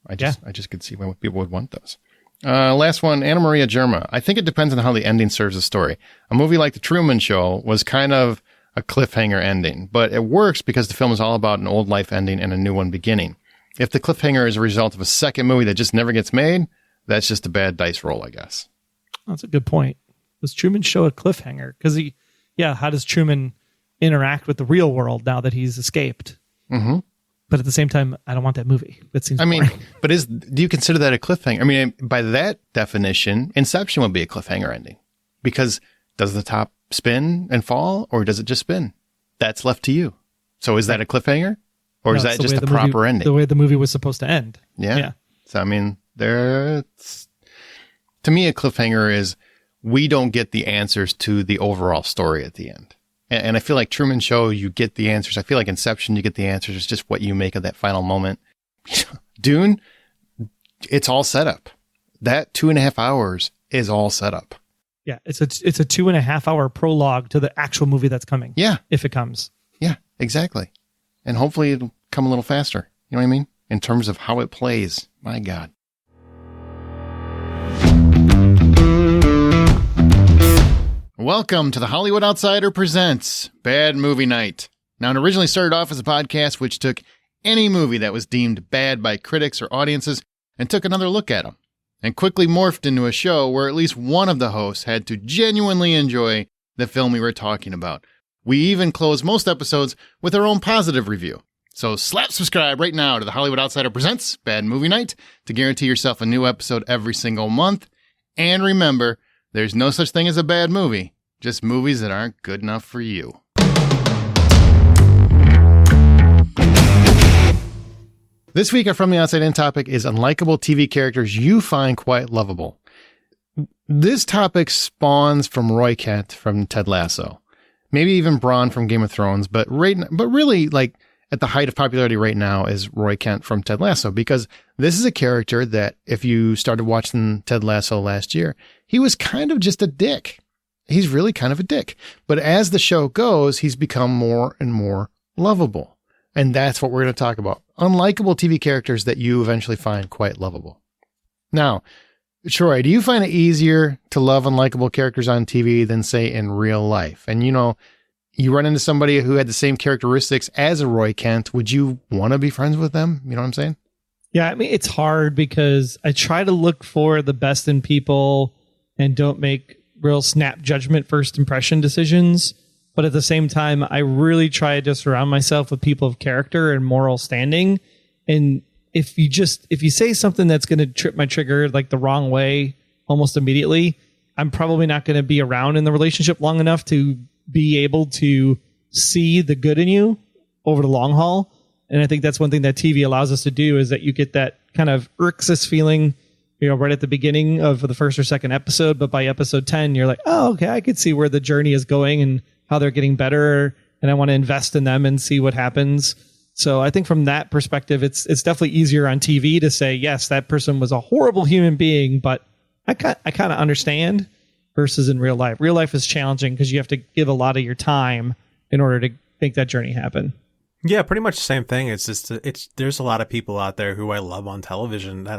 I just could see why people would want those. Last one, Anna Maria Germa. I think it depends on how the ending serves the story. A movie like The Truman Show was kind of a cliffhanger ending, but it works because the film is all about an old life ending and a new one beginning. If the cliffhanger is a result of a second movie that just never gets made, that's just a bad dice roll, I guess. That's a good point. Was Truman Show a cliffhanger? Because how does Truman interact with the real world now that he's escaped? Mm-hmm. But at the same time, I don't want that movie. That seems boring. But do you consider that a cliffhanger? I mean, by that definition, Inception would be a cliffhanger ending. Because does the top spin and fall, or does it just spin? That's left to you. So is that a cliffhanger? Or is that just a proper ending? The way the movie was supposed to end. Yeah. So, I mean, to me, a cliffhanger is we don't get the answers to the overall story at the end. And I feel like Truman Show, you get the answers. I feel like Inception, you get the answers. It's just what you make of that final moment. Dune, it's all set up. That 2.5 hours is all set up. Yeah, it's a 2.5 hour prologue to the actual movie that's coming. Yeah. If it comes. Yeah. exactly. And hopefully it'll come a little faster. You know what I mean? In terms of how it plays. My God. Welcome to the Hollywood Outsider Presents Bad Movie Night. Now, it originally started off as a podcast which took any movie that was deemed bad by critics or audiences and took another look at them, and quickly morphed into a show where at least one of the hosts had to genuinely enjoy the film we were talking about. We even close most episodes with our own positive review. So slap subscribe right now to the Hollywood Outsider Presents Bad Movie Night to guarantee yourself a new episode every single month. And remember, there's no such thing as a bad movie, just movies that aren't good enough for you. This week, our From the Outside In topic is unlikable TV characters you find quite lovable. This topic spawns from Roy Kent from Ted Lasso, maybe even Bronn from Game of Thrones, but really, like, at the height of popularity right now is Roy Kent from Ted Lasso, because this is a character that if you started watching Ted Lasso last year, he was kind of just a dick. He's really kind of a dick. But as the show goes, he's become more and more lovable. And that's what we're going to talk about. Unlikable TV characters that you eventually find quite lovable. Now, Troy, do you find it easier to love unlikable characters on TV than, say, in real life? And, you know, you run into somebody who had the same characteristics as a Roy Kent. Would you want to be friends with them? You know what I'm saying? Yeah, I mean, it's hard because I try to look for the best in people and don't make real snap judgment first impression decisions. But at the same time, I really try to surround myself with people of character and moral standing. And if you say something that's going to trip my trigger like the wrong way almost immediately, I'm probably not going to be around in the relationship long enough to be able to see the good in you over the long haul. And I think that's one thing that TV allows us to do, is that you get that kind of irksys feeling, you know, right at the beginning of the first or second episode. But by episode 10, you're like, oh, okay, I could see where the journey is going and how they're getting better. And I want to invest in them and see what happens. So I think from that perspective, it's definitely easier on TV to say, yes, that person was a horrible human being, but I kind of understand, versus in real life. Real life is challenging because you have to give a lot of your time in order to make that journey happen. Yeah, pretty much the same thing. It's just, there's a lot of people out there who I love on television that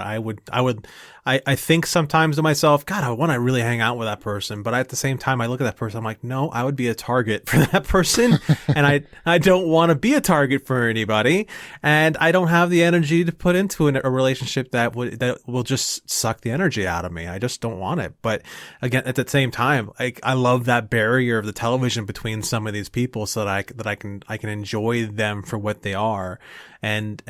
I think sometimes to myself, God, I want to really hang out with that person. But at the same time, I look at that person, I'm like, no, I would be a target for that person. And I don't want to be a target for anybody. And I don't have the energy to put into a relationship that will just suck the energy out of me. I just don't want it. But again, at the same time, I love that barrier of the television between some of these people, so that I can enjoy them for what they are. And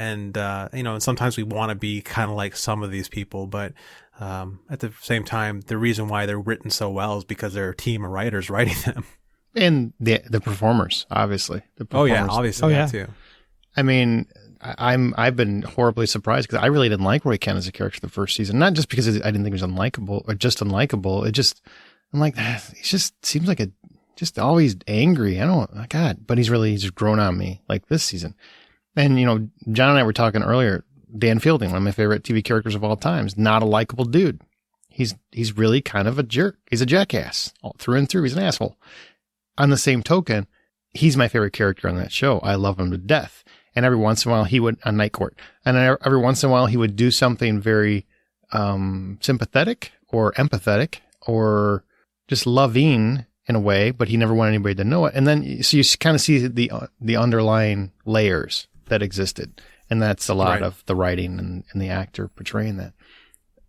you know, sometimes we want to be kind of like some of these people, but at the same time, the reason why they're written so well is because they're a team of writers writing them. And the performers, obviously. Obviously, yeah. too. I mean, I've been horribly surprised because I really didn't like Roy Kent as a character the first season. Not just because I didn't think he was unlikable or just unlikable. I'm like, he just seems like just always angry. God, but he's just grown on me like this season. And, you know, John and I were talking earlier, Dan Fielding, one of my favorite TV characters of all time, is not a likable dude. He's really kind of a jerk. He's a jackass all through and through. He's an asshole. On the same token, he's my favorite character on that show. I love him to death. And every once in a while he would, on Night Court, and every once in a while he would do something very sympathetic or empathetic or just loving in a way, but he never wanted anybody to know it. And then so you kind of see the underlying layers that existed. And that's a lot of the writing and the actor portraying that.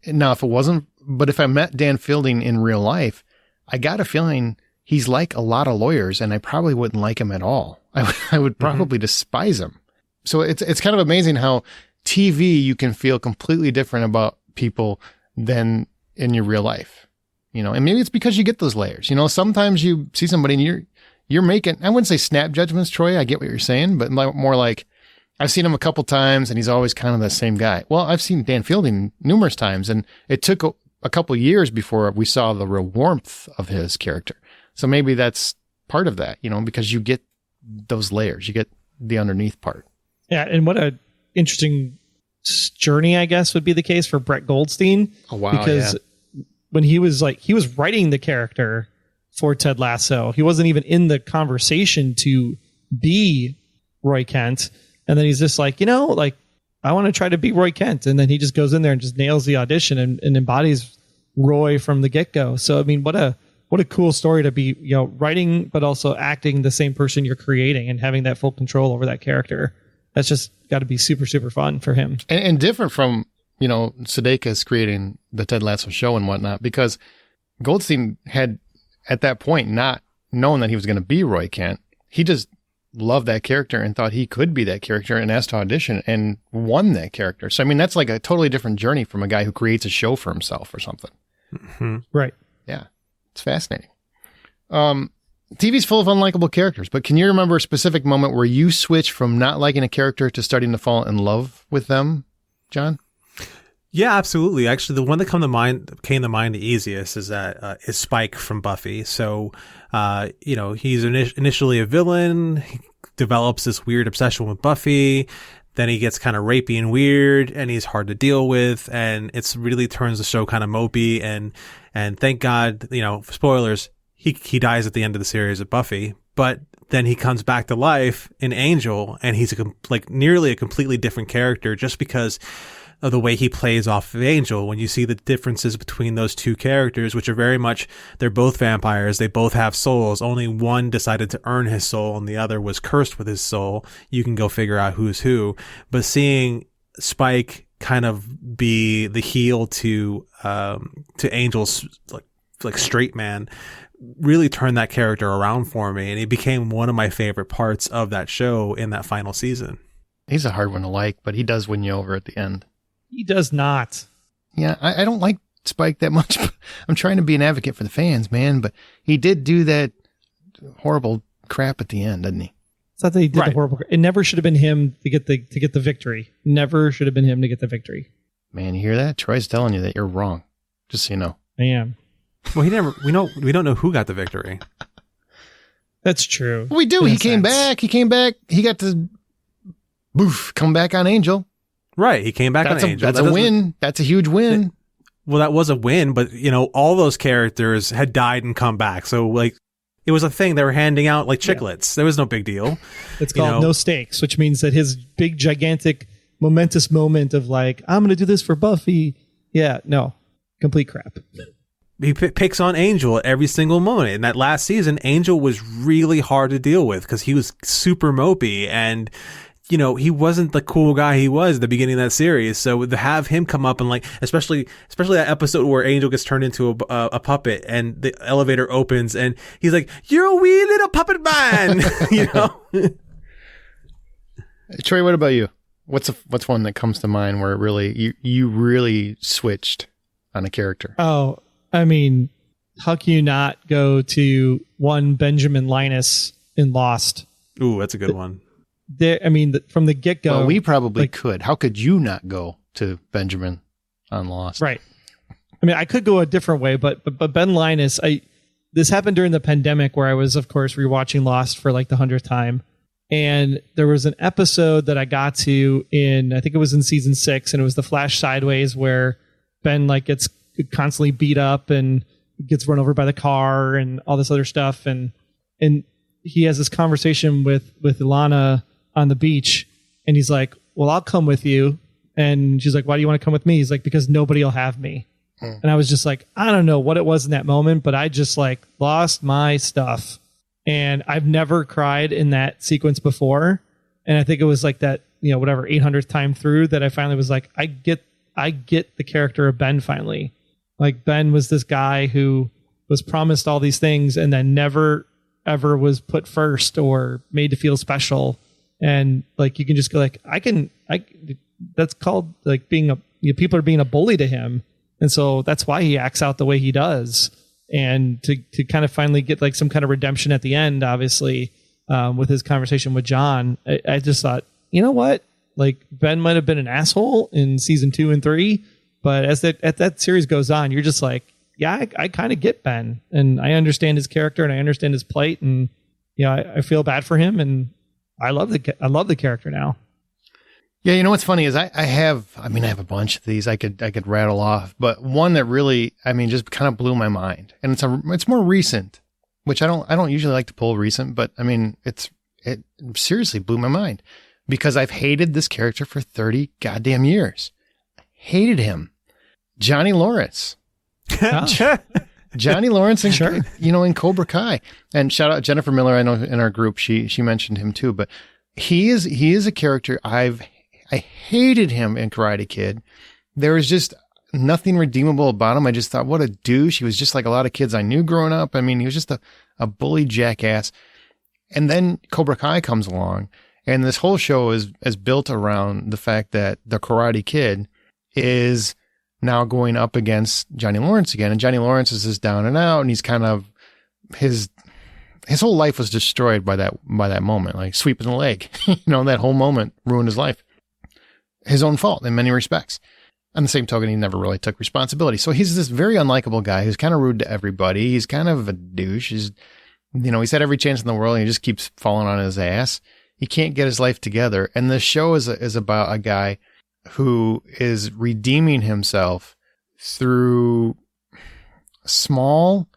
Now, if I met Dan Fielding in real life, I got a feeling he's like a lot of lawyers, and I probably wouldn't like him at all. I would probably despise him. So it's kind of amazing how TV, you can feel completely different about people than in your real life, you know, and maybe it's because you get those layers, you know, sometimes you see somebody and you're making, I wouldn't say snap judgments, Troy. I get what you're saying, but more like, I've seen him a couple times and he's always kind of the same guy. Well, I've seen Dan Fielding numerous times, and it took a couple years before we saw the real warmth of his character. So maybe that's part of that, you know, because you get those layers, you get the underneath part. Yeah. And what a interesting journey, I guess, would be the case for Brett Goldstein. Oh, wow. Because when he was writing the character for Ted Lasso, he wasn't even in the conversation to be Roy Kent. And then he's just like, like, I want to try to be Roy Kent. And then he just goes in there and just nails the audition and embodies Roy from the get-go. So, I mean, what a cool story to be, writing, but also acting the same person you're creating and having that full control over that character. That's just got to be super, super fun for him. And different from, Sudeikis creating the Ted Lasso show and whatnot, because Goldstein had, at that point, not known that he was going to be Roy Kent. He just loved that character and thought he could be that character and asked to audition and won that character. So, I mean, that's like a totally different journey from a guy who creates a show for himself or something. Mm-hmm. Right. Yeah. It's fascinating. TV's full of unlikable characters, but can you remember a specific moment where you switched from not liking a character to starting to fall in love with them, John? Yeah, absolutely. Actually, the one that came to mind the easiest is Spike from Buffy. So, he's initially a villain. He develops this weird obsession with Buffy. Then he gets kind of rapey and weird, and he's hard to deal with, and it's really turns the show kind of mopey. And thank God, spoilers, he dies at the end of the series of Buffy, but then he comes back to life in Angel, and he's nearly a completely different character just because of the way he plays off of Angel. When you see the differences between those two characters, which are very much, they're both vampires, they both have souls. Only one decided to earn his soul and the other was cursed with his soul. You can go figure out who's who. But seeing Spike kind of be the heel to Angel's like straight man really turned that character around for me, and he became one of my favorite parts of that show in that final season. He's a hard one to like, but he does win you over at the end. He does not. Yeah, I don't like Spike that much. I'm trying to be an advocate for the fans, man, but he did do that horrible crap at the end, didn't he? It's not that he did the horrible. It never should have been him to get the victory. Never should have been him to get the victory. Man, you hear that? Troy's telling you that you're wrong. Just so you know. I am. Well, we don't know who got the victory. That's true. We do. He came back. He got to come back on Angel. Right. He came back on Angel. That's a win. That's a huge win. Well, that was a win, but all those characters had died and come back. So it was a thing. They were handing out like chiclets. Yeah. There was no big deal. It's called no stakes, which means that his big, gigantic, momentous moment of I'm going to do this for Buffy. Yeah, no, complete crap. He picks on Angel at every single moment. In that last season, Angel was really hard to deal with because he was super mopey and he wasn't the cool guy he was at the beginning of that series. So to have him come up and especially that episode where Angel gets turned into a puppet and the elevator opens and he's like, "You're a wee little puppet man," Troy, what about you? What's one that comes to mind where really you really switched on a character? Oh, I mean, how can you not go to one Benjamin Linus in Lost? Ooh, that's a good one. From the get-go. Well, we probably could. How could you not go to Benjamin on Lost? Right. I mean, I could go a different way, but Ben Linus, this happened during the pandemic where I was, of course, rewatching Lost for the 100th time. And there was an episode that I got to I think it was in season 6, and it was the flash sideways where Ben gets constantly beat up and gets run over by the car and all this other stuff. And he has this conversation with Ilana on the beach, and he's like, "Well, I'll come with you." And she's like, "Why do you want to come with me?" He's like, "Because nobody will have me." And I was just like, I don't know what it was in that moment, but I just lost my stuff. And I've never cried in that sequence before. And I think it was that, 800th time through that I finally was like, I get the character of Ben finally. Ben was this guy who was promised all these things and then never ever was put first or made to feel special. And you can just go that's called being people are being a bully to him. And so that's why he acts out the way he does. And to kind of finally get some kind of redemption at the end, obviously, with his conversation with John, I just thought, you know what? Ben might have been an asshole in season 2 and 3, but as that series goes on, you're just yeah, I kind of get Ben, and I understand his character and I understand his plight, and I feel bad for him, and I love the character now. Yeah, what's funny is I have a bunch of these I could rattle off, but one that really just kind of blew my mind, and it's more recent, which I don't usually like to pull recent, but it's it seriously blew my mind because I've hated this character for 30 goddamn years. Hated him. Johnny Lawrence. Johnny Lawrence, and in Cobra Kai. And shout out Jennifer Miller. I know in our group she mentioned him too. But he is a character I hated him in Karate Kid. There was just nothing redeemable about him. I just thought, what a douche. He was just like a lot of kids I knew growing up. I mean, he was just a bully jackass. And then Cobra Kai comes along, and this whole show is built around the fact that the Karate Kid is now going up against Johnny Lawrence again. And Johnny Lawrence is just down and out, and he's kind of, his whole life was destroyed by that moment, like sweeping the leg. That whole moment ruined his life. His own fault in many respects. On the same token, he never really took responsibility. So he's this very unlikable guy who's kind of rude to everybody. He's kind of a douche. He's had every chance in the world, and he just keeps falling on his ass. He can't get his life together. And the show is about a guy who is redeeming himself through small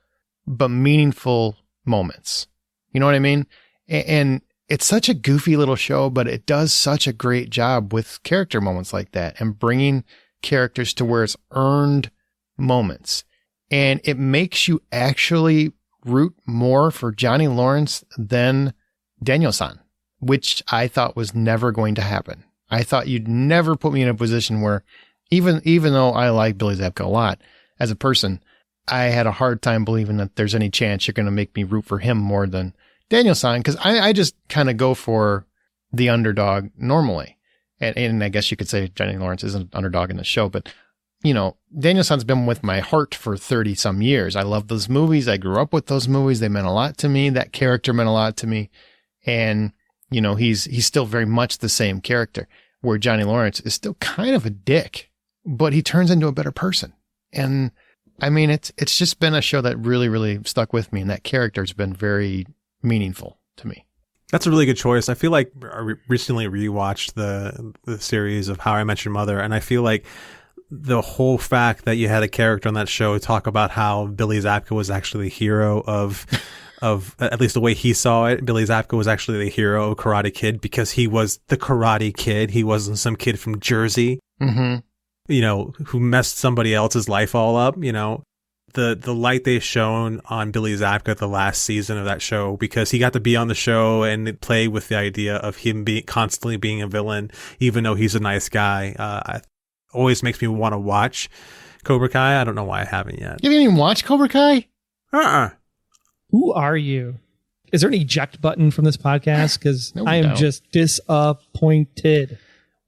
but meaningful moments. You know what I mean? And it's such a goofy little show, but it does such a great job with character moments like that and bringing characters to where it's earned moments. And it makes you actually root more for Johnny Lawrence than Daniel-san, which I thought was never going to happen. I thought you'd never put me in a position where even though I like Billy Zabka a lot as a person, I had a hard time believing that there's any chance you're going to make me root for him more than Daniel-san, because I just kind of go for the underdog normally. And I guess you could say Johnny Lawrence is an underdog in the show, but Daniel-san's been with my heart for 30 some years. I love those movies. I grew up with those movies. They meant a lot to me. That character meant a lot to me. And, he's still very much the same character, where Johnny Lawrence is still kind of a dick, but he turns into a better person. And I mean, it's just been a show that really, really stuck with me. And that character has been very meaningful to me. That's a really good choice. I feel like I recently rewatched the series of How I Met Your Mother, and I feel like the whole fact that you had a character on that show talk about how Billy Zabka was actually the hero of at least the way he saw it, Billy Zabka was actually the hero of Karate Kid because he was the Karate Kid. He wasn't some kid from Jersey, who messed somebody else's life all up, The light they shone on Billy Zabka the last season of that show, because he got to be on the show and play with the idea of him constantly being a villain, even though he's a nice guy. Always makes me want to watch Cobra Kai. I don't know why I haven't yet. You haven't even watched Cobra Kai? Who are you? Is there an eject button from this podcast? Because No, I am no. just disappointed.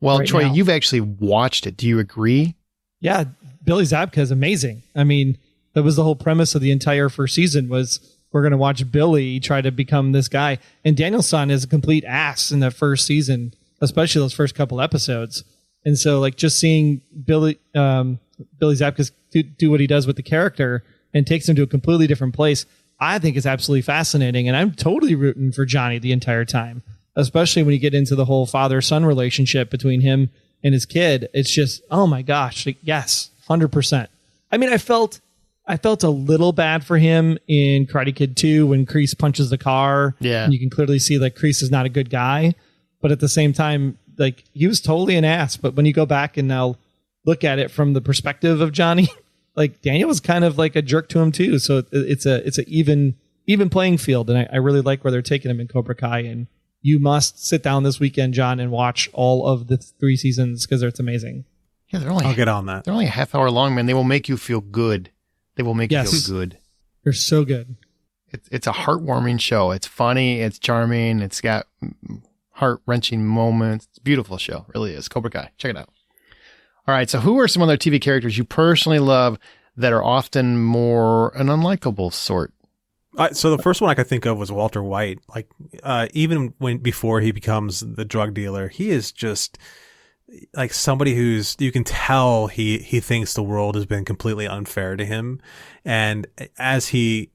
Well, right Troy, now. you've actually watched it. Do you agree? Yeah, Billy Zabka is amazing. I mean, that was the whole premise of the entire first season, was we're going to watch Billy try to become this guy. And Daniel-san is a complete ass in that first season, especially those first couple episodes. And so, like, just seeing Billy Zabka do what he does with the character and takes him to a completely different place, I think is absolutely fascinating. And I'm totally rooting for Johnny the entire time, especially when you get into the whole father-son relationship between him and his kid. It's just, oh my gosh, like, yes, 100%. I mean, I felt a little bad for him in Karate Kid 2 when Kreese punches the car. Yeah. And you can clearly see like Kreese is not a good guy, but at the same time, like, he was totally an ass. But when you go back and now look at it from the perspective of Johnny, like, Daniel was kind of like a jerk to him too. So it's a even playing field. And I really like where they're taking him in Cobra Kai. And you must sit down this weekend, John, and watch all of the 3 seasons because it's amazing. Yeah, I'll get on that. They're only a half hour long, man. They will make you feel good. They will make you feel good. They're so good. It's a heartwarming show. It's funny. It's charming. It's got heart-wrenching moments. It's a beautiful show. It really is. Cobra Kai. Check it out. All right. So who are some other TV characters you personally love that are often more an unlikable sort? So the first one I could think of was Walter White. Like, even before he becomes the drug dealer, he is just like somebody who's, you can tell he thinks the world has been completely unfair to him. And as he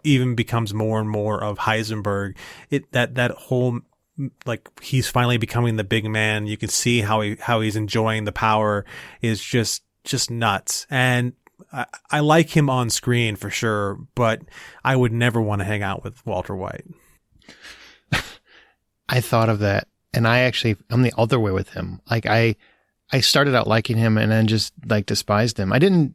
even becomes more and more of Heisenberg, that whole, like, he's finally becoming the big man. You can see how he's enjoying the power is just nuts. And I like him on screen for sure, but I would never want to hang out with Walter White. I thought of that, and I'm the other way with him. Like I started out liking him and then just like despised him. I didn't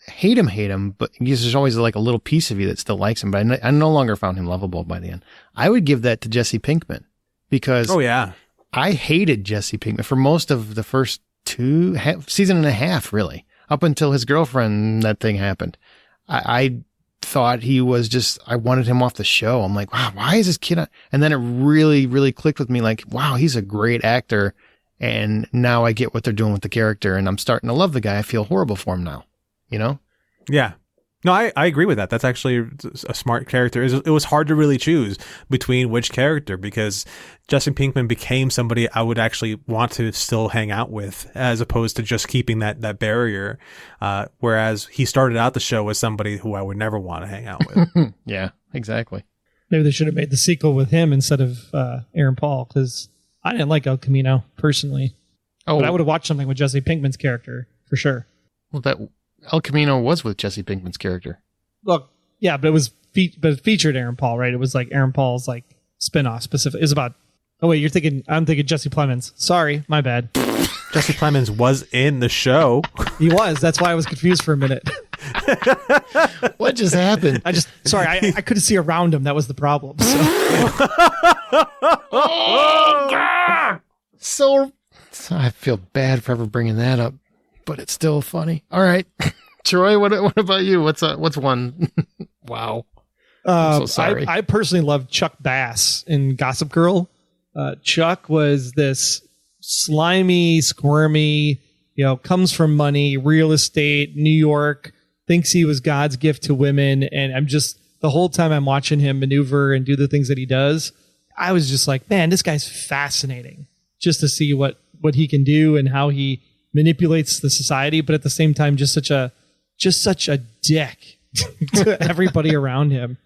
hate him, but because there's always like a little piece of you that still likes him, but I no longer found him lovable by the end. I would give that to Jesse Pinkman because I hated Jesse Pinkman for most of the first season and a half, really, up until his girlfriend, that thing happened. I thought he was just, I wanted him off the show. I'm like, wow, why is this kid and then it really, really clicked with me like, wow, he's a great actor. And now I get what they're doing with the character and I'm starting to love the guy. I feel horrible for him now, you know? Yeah. No, I agree with that. That's actually a smart character. It was hard to really choose between which character because Jesse Pinkman became somebody I would actually want to still hang out with as opposed to just keeping that barrier. Whereas he started out the show as somebody who I would never want to hang out with. Yeah, exactly. Maybe they should have made the sequel with him instead of Aaron Paul because I didn't like El Camino personally. But I would have watched something with Jesse Pinkman's character for sure. Well, that El Camino was with Jesse Pinkman's character. Well, yeah, but it featured Aaron Paul, right? It was like Aaron Paul's like spinoff specific. It was about. Oh wait, I'm thinking Jesse Plemons. Sorry, my bad. Jesse Plemons was in the show. He was. That's why I was confused for a minute. What just happened? I couldn't see around him. That was the problem. So. Oh, God! So I feel bad for ever bringing that up, but it's still funny. All right, Troy, what about you? What's one? Wow. I'm so sorry. I personally love Chuck Bass in Gossip Girl. Chuck was this slimy, squirmy, comes from money, real estate, New York, thinks he was God's gift to women. And I'm just, the whole time I'm watching him maneuver and do the things that he does, I was just like, man, this guy's fascinating just to see what he can do and how he manipulates the society. But at the same time, just such a dick to everybody around him.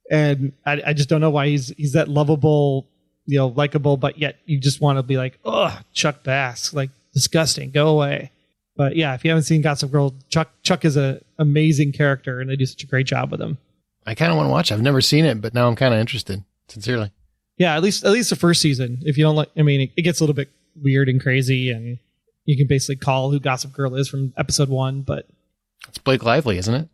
And I just don't know why he's that lovable, likable, but yet you just want to be like, ugh, Chuck Bass, like disgusting, go away. But yeah, if you haven't seen Gossip Girl, Chuck is an amazing character, and they do such a great job with him. I kind of want to watch. I've never seen it, but now I'm kind of interested. Sincerely. Yeah, at least the first season. If you don't like, it gets a little bit weird and crazy, and you can basically call who Gossip Girl is from episode 1. But it's Blake Lively, isn't it?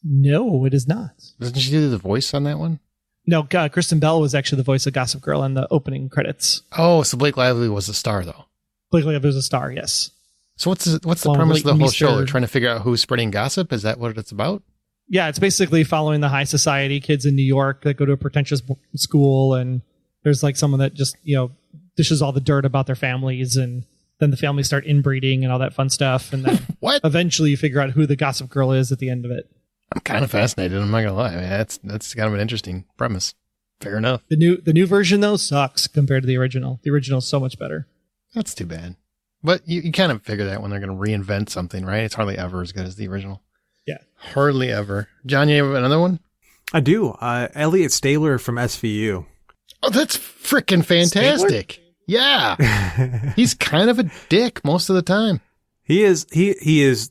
No, it is not. Doesn't she do the voice on that one? No, Kristen Bell was actually the voice of Gossip Girl in the opening credits. Oh, so Blake Lively was the star, though. Blake Lively was a star, yes. So what's the premise of the whole show? They're trying to figure out who's spreading gossip? Is that what it's about? Yeah, it's basically following the high society kids in New York that go to a pretentious school, and there's like someone that just, dishes all the dirt about their families, and then the families start inbreeding and all that fun stuff, and then what? Eventually you figure out who the Gossip Girl is at the end of it. I'm kind of fascinated. I'm not gonna lie. That's kind of an interesting premise. Fair enough. The new version though sucks compared to the original. The original is so much better. That's too bad. But you kind of figure that when they're going to reinvent something, right? It's hardly ever as good as the original. Yeah, hardly ever. John, you have another one? I do. Elliot Stabler from SVU. Oh, that's freaking fantastic! Stabler? Yeah, he's kind of a dick most of the time. He is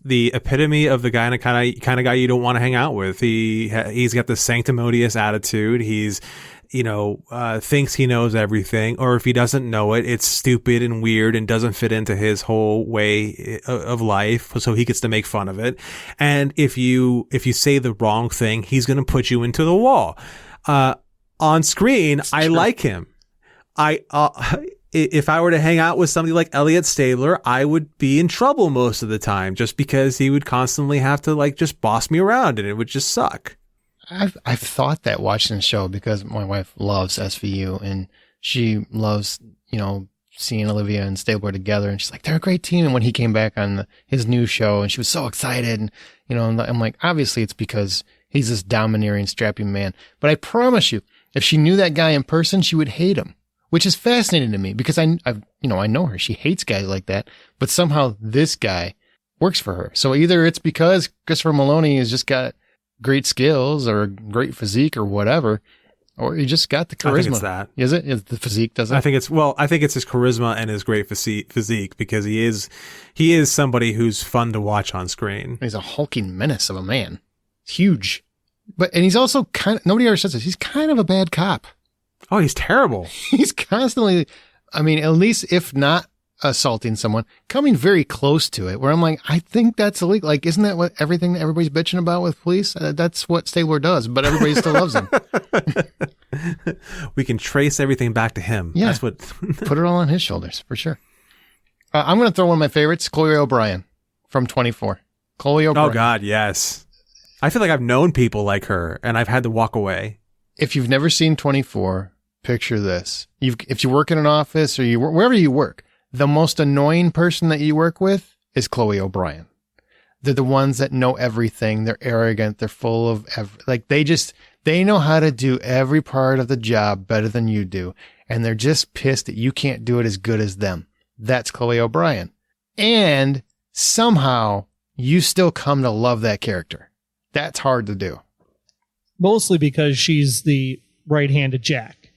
the epitome of the guy, kind of guy you don't want to hang out with. He's got this sanctimonious attitude. He's thinks he knows everything, or if he doesn't know it, it's stupid and weird and doesn't fit into his whole way of life. So he gets to make fun of it. And if you say the wrong thing, he's going to put you into the wall. On screen, I like him. If I were to hang out with somebody like Elliot Stabler, I would be in trouble most of the time just because he would constantly have to just boss me around and it would just suck. I've thought that watching the show because my wife loves SVU and she loves, seeing Olivia and Stabler together, and she's like, they're a great team. And when he came back on his new show and she was so excited, and, and I'm like, obviously it's because he's this domineering, strapping man. But I promise you, if she knew that guy in person, she would hate him, which is fascinating to me because I know her. She hates guys like that, but somehow this guy works for her. So either it's because Christopher Maloney has just got great skills or great physique or whatever, or he just got the charisma. I think it's that. Is it? Is the physique, does it? I think it's his charisma and his great physique because he is somebody who's fun to watch on screen. He's a hulking menace of a man. Huge. And he's also nobody ever says this, he's kind of a bad cop. Oh, he's terrible. He's constantly, I mean, at least if not assaulting someone, coming very close to it, where I'm like, I think that's illegal. Like, isn't that what everything that everybody's bitching about with police? That's what Stabler does, but everybody still loves him. We can trace everything back to him. Yeah. That's what. Put it all on his shoulders, for sure. I'm going to throw one of my favorites, Chloe O'Brien from 24. Chloe O'Brien. Oh, God, yes. I feel like I've known people like her, and I've had to walk away. If you've never seen 24, picture this. If you work in an office or wherever you work, the most annoying person that you work with is Chloe O'Brien. They're the ones that know everything. They're arrogant. They're full of they know how to do every part of the job better than you do. And they're just pissed that you can't do it as good as them. That's Chloe O'Brien. And somehow you still come to love that character. That's hard to do. Mostly because she's the right-handed Jack.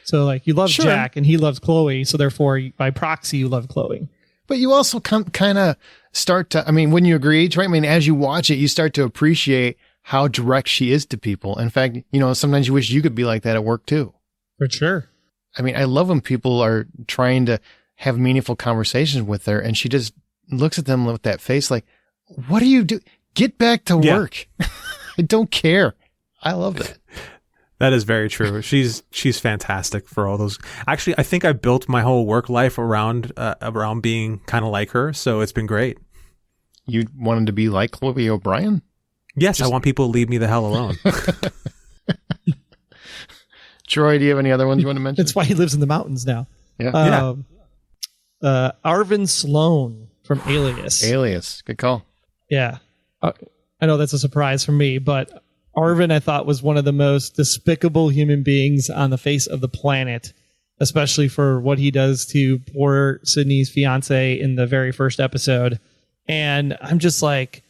So, like, you love Sure. Jack and he loves Chloe, so therefore, by proxy, you love Chloe. But you also kind of start to, I mean, wouldn't you agree? Right? I mean, as you watch it, you start to appreciate how direct she is to people. In fact, sometimes you wish you could be like that at work too. For sure. I mean, I love when people are trying to have meaningful conversations with her and she just looks at them with that face like, what do you do? Get back to work. I don't care. I love that. That is very true. She's fantastic for all those. Actually, I think I built my whole work life around being kind of like her, so it's been great. You wanted to be like Chloe O'Brien? Yes, I want people to leave me the hell alone. Troy, do you have any other ones you want to mention? That's why he lives in the mountains now. Yeah. Arvin Sloan from Alias. Alias. Good call. Yeah. I know that's a surprise for me, but Arvin, I thought, was one of the most despicable human beings on the face of the planet, especially for what he does to poor Sydney's fiance in the very first episode. And I'm just like,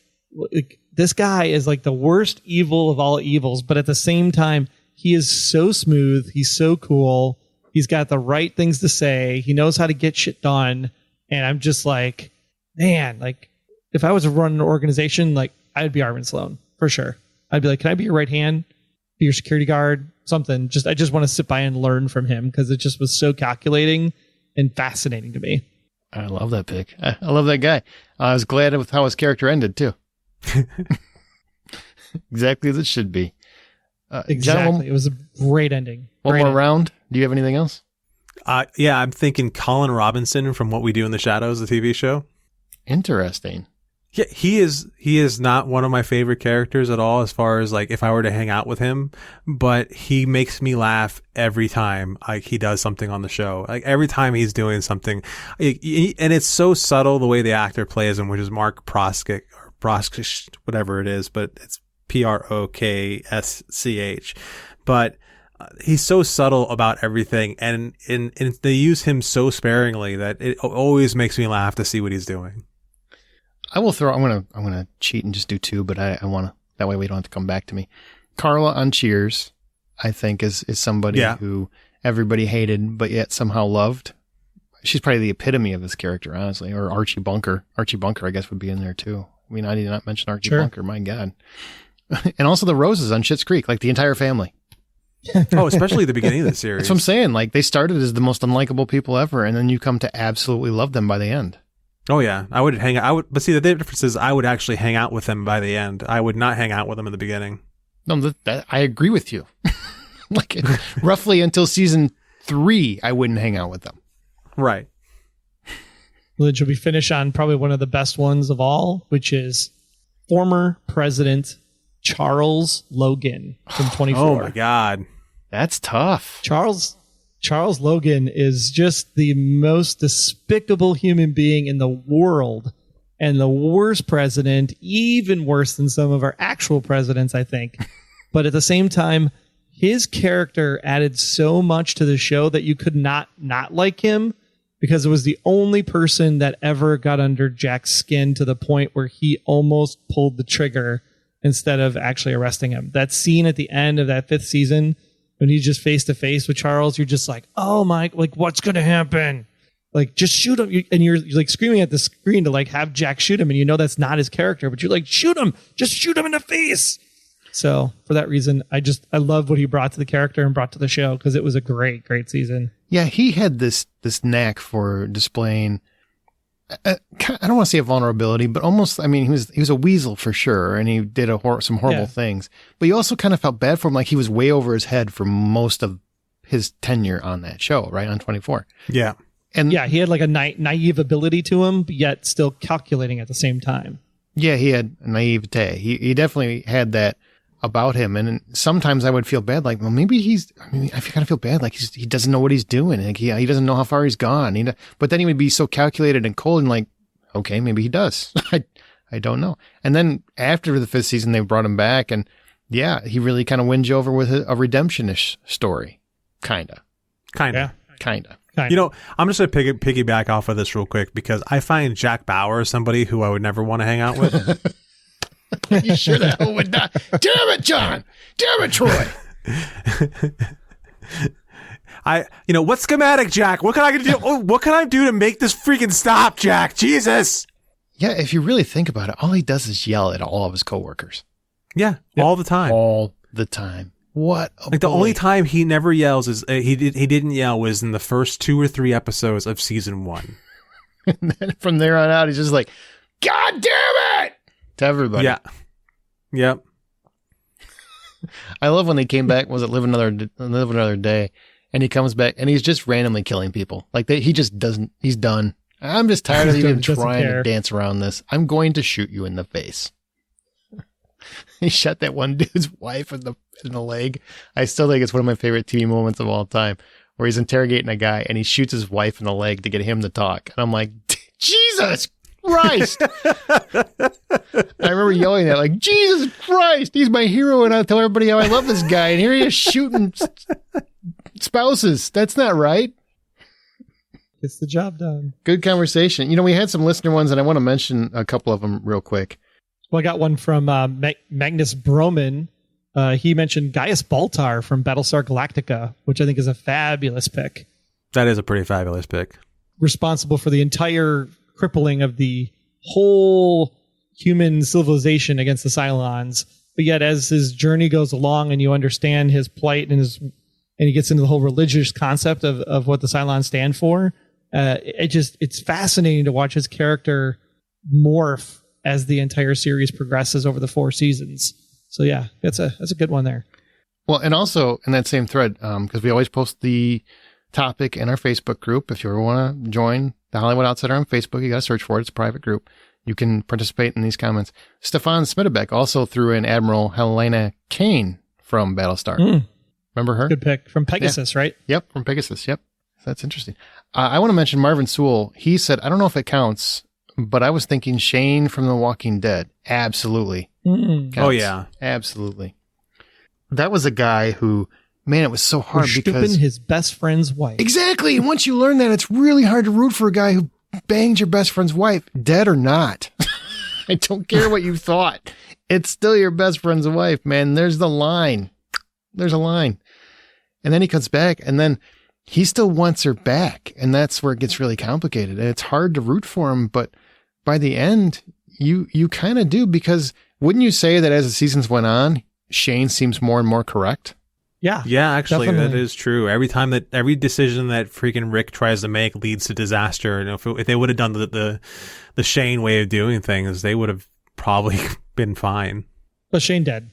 this guy is like the worst evil of all evils, but at the same time, he is so smooth. He's so cool. He's got the right things to say. He knows how to get shit done. And I'm just like, man, like, if I was to run an organization, like, I'd be Arvin Sloan for sure. I'd be like, can I be your right hand? Be your security guard? Something. I just want to sit by and learn from him because it just was so calculating and fascinating to me. I love that pick. I love that guy. I was glad with how his character ended too. Exactly as it should be. Exactly. It was a great ending. One more round. Do you have anything else? Yeah, I'm thinking Colin Robinson from What We Do in the Shadows, the TV show. Interesting. Yeah, he is not one of my favorite characters at all as far as like if I were to hang out with him, but he makes me laugh every time like he does something on the show. Like every time he's doing something, and it's so subtle the way the actor plays him, which is Mark Proskich or Proskich, whatever it is, but it's Prokschch. But he's so subtle about everything, and they use him so sparingly that it always makes me laugh to see what he's doing. I'm gonna cheat and just do two, but I want to, that way we don't have to come back to me. Carla on Cheers, I think is somebody who everybody hated, but yet somehow loved. She's probably the epitome of this character, honestly. Or Archie Bunker. Archie Bunker, I guess, would be in there too. I mean, I did not mention Archie Bunker. My God. And also the Roses on Schitt's Creek, like the entire family. Oh, especially the beginning of the series. That's what I'm saying. Like they started as the most unlikable people ever, and then you come to absolutely love them by the end. Oh yeah, I would hang out. But see, the difference is I would actually hang out with them by the end. I would not hang out with them in the beginning. No, I agree with you. Like roughly until season 3, I wouldn't hang out with them. Right. Well, should we finish on probably one of the best ones of all, which is former President Charles Logan from 24. Oh my God, that's tough. Charles Logan is just the most despicable human being in the world and the worst president, even worse than some of our actual presidents, I think. But at the same time, his character added so much to the show that you could not like him because it was the only person that ever got under Jack's skin to the point where he almost pulled the trigger instead of actually arresting him. That scene at the end of that 5th season, when he's just face to face with Charles, you're just like, oh my, like what's going to happen? Like just shoot him. And you're like screaming at the screen to like have Jack shoot him. And you know, that's not his character, but you're like, shoot him, just shoot him in the face. So for that reason, I love what he brought to the character and brought to the show because it was a great season. Yeah, he had this knack for displaying, I don't want to say a vulnerability, but almost, I mean, he was a weasel for sure, and he did some horrible things. But you also kind of felt bad for him, like he was way over his head for most of his tenure on that show, right, on 24. Yeah. And yeah, he had like a naive ability to him, but yet still calculating at the same time. Yeah, he had naivete. He definitely had that about him. And sometimes I would feel bad, like, well, maybe I kind of feel bad, like he doesn't know what he's doing. Like he doesn't know how far he's gone. But then he would be so calculated and cold and like, okay, maybe he does. I don't know. And then after the 5th season, they brought him back, and yeah, he really kind of wins you over with a redemption-ish story. Kinda. You know, I'm just going to piggyback off of this real quick because I find Jack Bauer somebody who I would never want to hang out with. You should have. Would not. Damn it, John. Damn it, Troy. What schematic, Jack? What can I do? What can I do to make this freaking stop, Jack? Jesus. Yeah, if you really think about it, all he does is yell at all of his coworkers. Yeah, all the time. All the time. What a the only time he never yells is he didn't yell was in the first 2 or 3 episodes of season 1. And then from there on out, he's just like, God damn it! To everybody. Yeah. Yep. I love when they came back, was it Live Another Day? And he comes back and he's just randomly killing people. Like he just doesn't, he's done. I'm just tired of even trying to dance around this. I'm going to shoot you in the face. He shot that one dude's wife in the leg. I still think it's one of my favorite TV moments of all time, where he's interrogating a guy and he shoots his wife in the leg to get him to talk. And I'm like, Jesus Christ. I remember yelling at like, Jesus Christ, he's my hero, and I tell everybody how I love this guy, and here he is shooting spouses. That's not right. Gets the job done. Good conversation. We had some listener ones, and I want to mention a couple of them real quick. Well, I got one from Magnus Broman. He mentioned Gaius Baltar from Battlestar Galactica, which I think is a fabulous pick. That is a pretty fabulous pick. Responsible for the entire crippling of the whole human civilization against the Cylons. But yet, as his journey goes along and you understand his plight and he gets into the whole religious concept of what the Cylons stand for, it's fascinating to watch his character morph as the entire series progresses over the 4 seasons. So yeah, that's a good one there. Well, and also in that same thread, because we always post the topic in our Facebook group. If you ever want to join the Hollywood Outsider on Facebook, you got to search for it. It's a private group. You can participate in these comments. Stefan Smitterbeck also threw in Admiral Helena Kane from Battlestar. Remember her? Good pick. From Pegasus, right? Yep, from Pegasus. Yep. That's interesting. I want to mention Marvin Sewell. He said, I don't know if it counts, but I was thinking Shane from The Walking Dead. Absolutely. Oh, yeah. Absolutely. That was a guy who, man, it was so hard because his best friend's wife. Exactly. And once you learn that, it's really hard to root for a guy who banged your best friend's wife, dead or not. I don't care what you thought. It's still your best friend's wife, man. There's the line. There's a line. And then he comes back, and then he still wants her back. And that's where it gets really complicated. And it's hard to root for him, but by the end, you kind of do, because wouldn't you say that as the seasons went on, Shane seems more and more correct? Yeah, actually, definitely. that is true. Every decision that freaking Rick tries to make leads to disaster. And if they would have done the Shane way of doing things, they would have probably been fine. But Shane dead.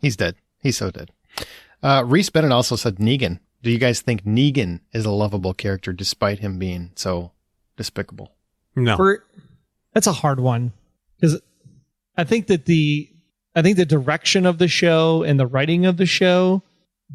He's dead. He's so dead. Reese Bennett also said Negan. Do you guys think Negan is a lovable character despite him being so despicable? No. That's a hard one, because I think the direction of the show and the writing of the show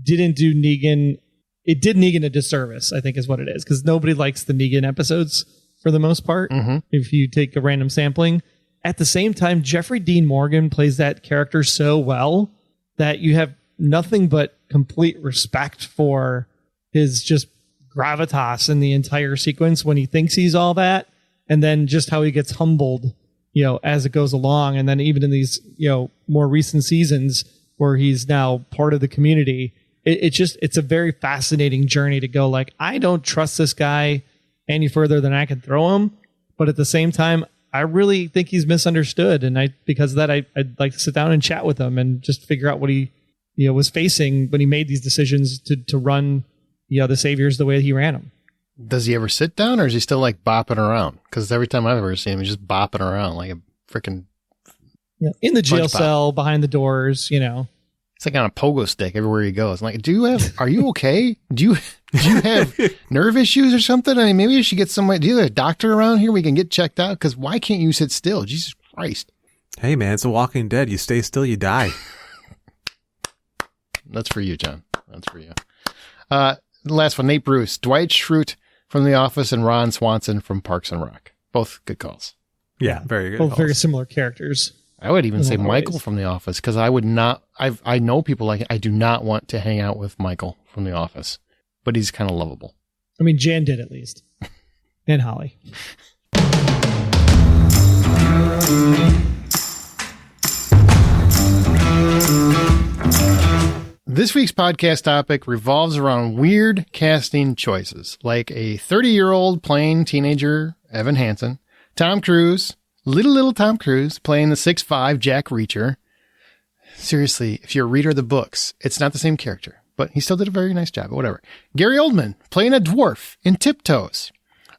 didn't do Negan. It did Negan a disservice, I think is what it is, because nobody likes the Negan episodes for the most part. Mm-hmm. If you take a random sampling. At the same time, Jeffrey Dean Morgan plays that character so well that you have nothing but complete respect for his just gravitas in the entire sequence when he thinks he's all that, and then just how he gets humbled, as it goes along. And then even in these, more recent seasons where he's now part of the community, it's a very fascinating journey to go like, I don't trust this guy any further than I can throw him. But at the same time, I really think he's misunderstood. And because of that, I'd like to sit down and chat with him and just figure out what he was facing when he made these decisions to run the Saviors the way he ran them. Does he ever sit down, or is he still like bopping around? Because every time I've ever seen him, he's just bopping around like a freaking in the jail cell behind the doors. It's like on a pogo stick everywhere he goes. Like, are you okay? Do you have nerve issues or something? I mean, maybe you should get somebody. Do you have a doctor around here we can get checked out? Because why can't you sit still? Jesus Christ! Hey man, it's The Walking Dead. You stay still, you die. That's for you, John. That's for you. The last one, Nate Bruce, Dwight Schrute from The Office, and Ron Swanson from Parks and Rec. Both good calls. Yeah, very good. Both calls. very similar characters. I would even say ways. Michael from The Office, because I would not. I know people like I do not want to hang out with Michael from The Office, but he's kind of lovable. I mean, Jan did at least, and Holly. This week's podcast topic revolves around weird casting choices, like a 30-year-old playing teenager Evan Hansen, Tom Cruise, little Tom Cruise playing the 6'5" Jack Reacher. Seriously, if you're a reader of the books, it's not the same character, but he still did a very nice job, but whatever. Gary Oldman playing a dwarf in Tiptoes,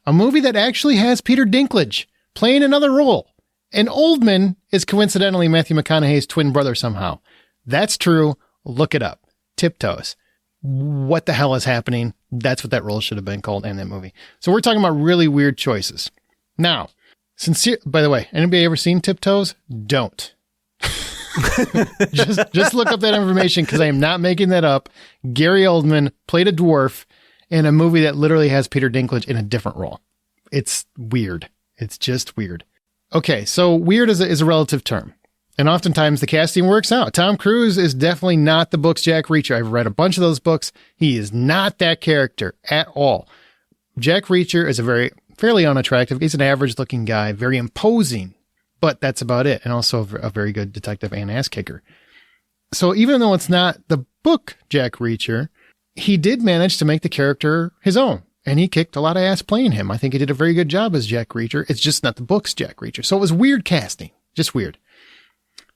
a movie that actually has Peter Dinklage playing another role, and Oldman is coincidentally Matthew McConaughey's twin brother somehow. That's true. Look it up. Tiptoes. What the hell is happening? That's what that role should have been called in that movie. So we're talking about really weird choices. Now, by the way, anybody ever seen Tiptoes? Don't. just look up that information because I am not making that up. Gary Oldman played a dwarf in a movie that literally has Peter Dinklage in a different role. It's weird. It's just weird. Okay, so weird is a relative term. And oftentimes the casting works out. Tom Cruise is definitely not the book's Jack Reacher. I've read a bunch of those books. He is not that character at all. Jack Reacher is fairly unattractive. He's an average looking guy, very imposing, but that's about it. And also a very good detective and ass kicker. So even though it's not the book Jack Reacher, he did manage to make the character his own. And he kicked a lot of ass playing him. I think he did a very good job as Jack Reacher. It's just not the book's Jack Reacher. So it was weird casting. Just weird.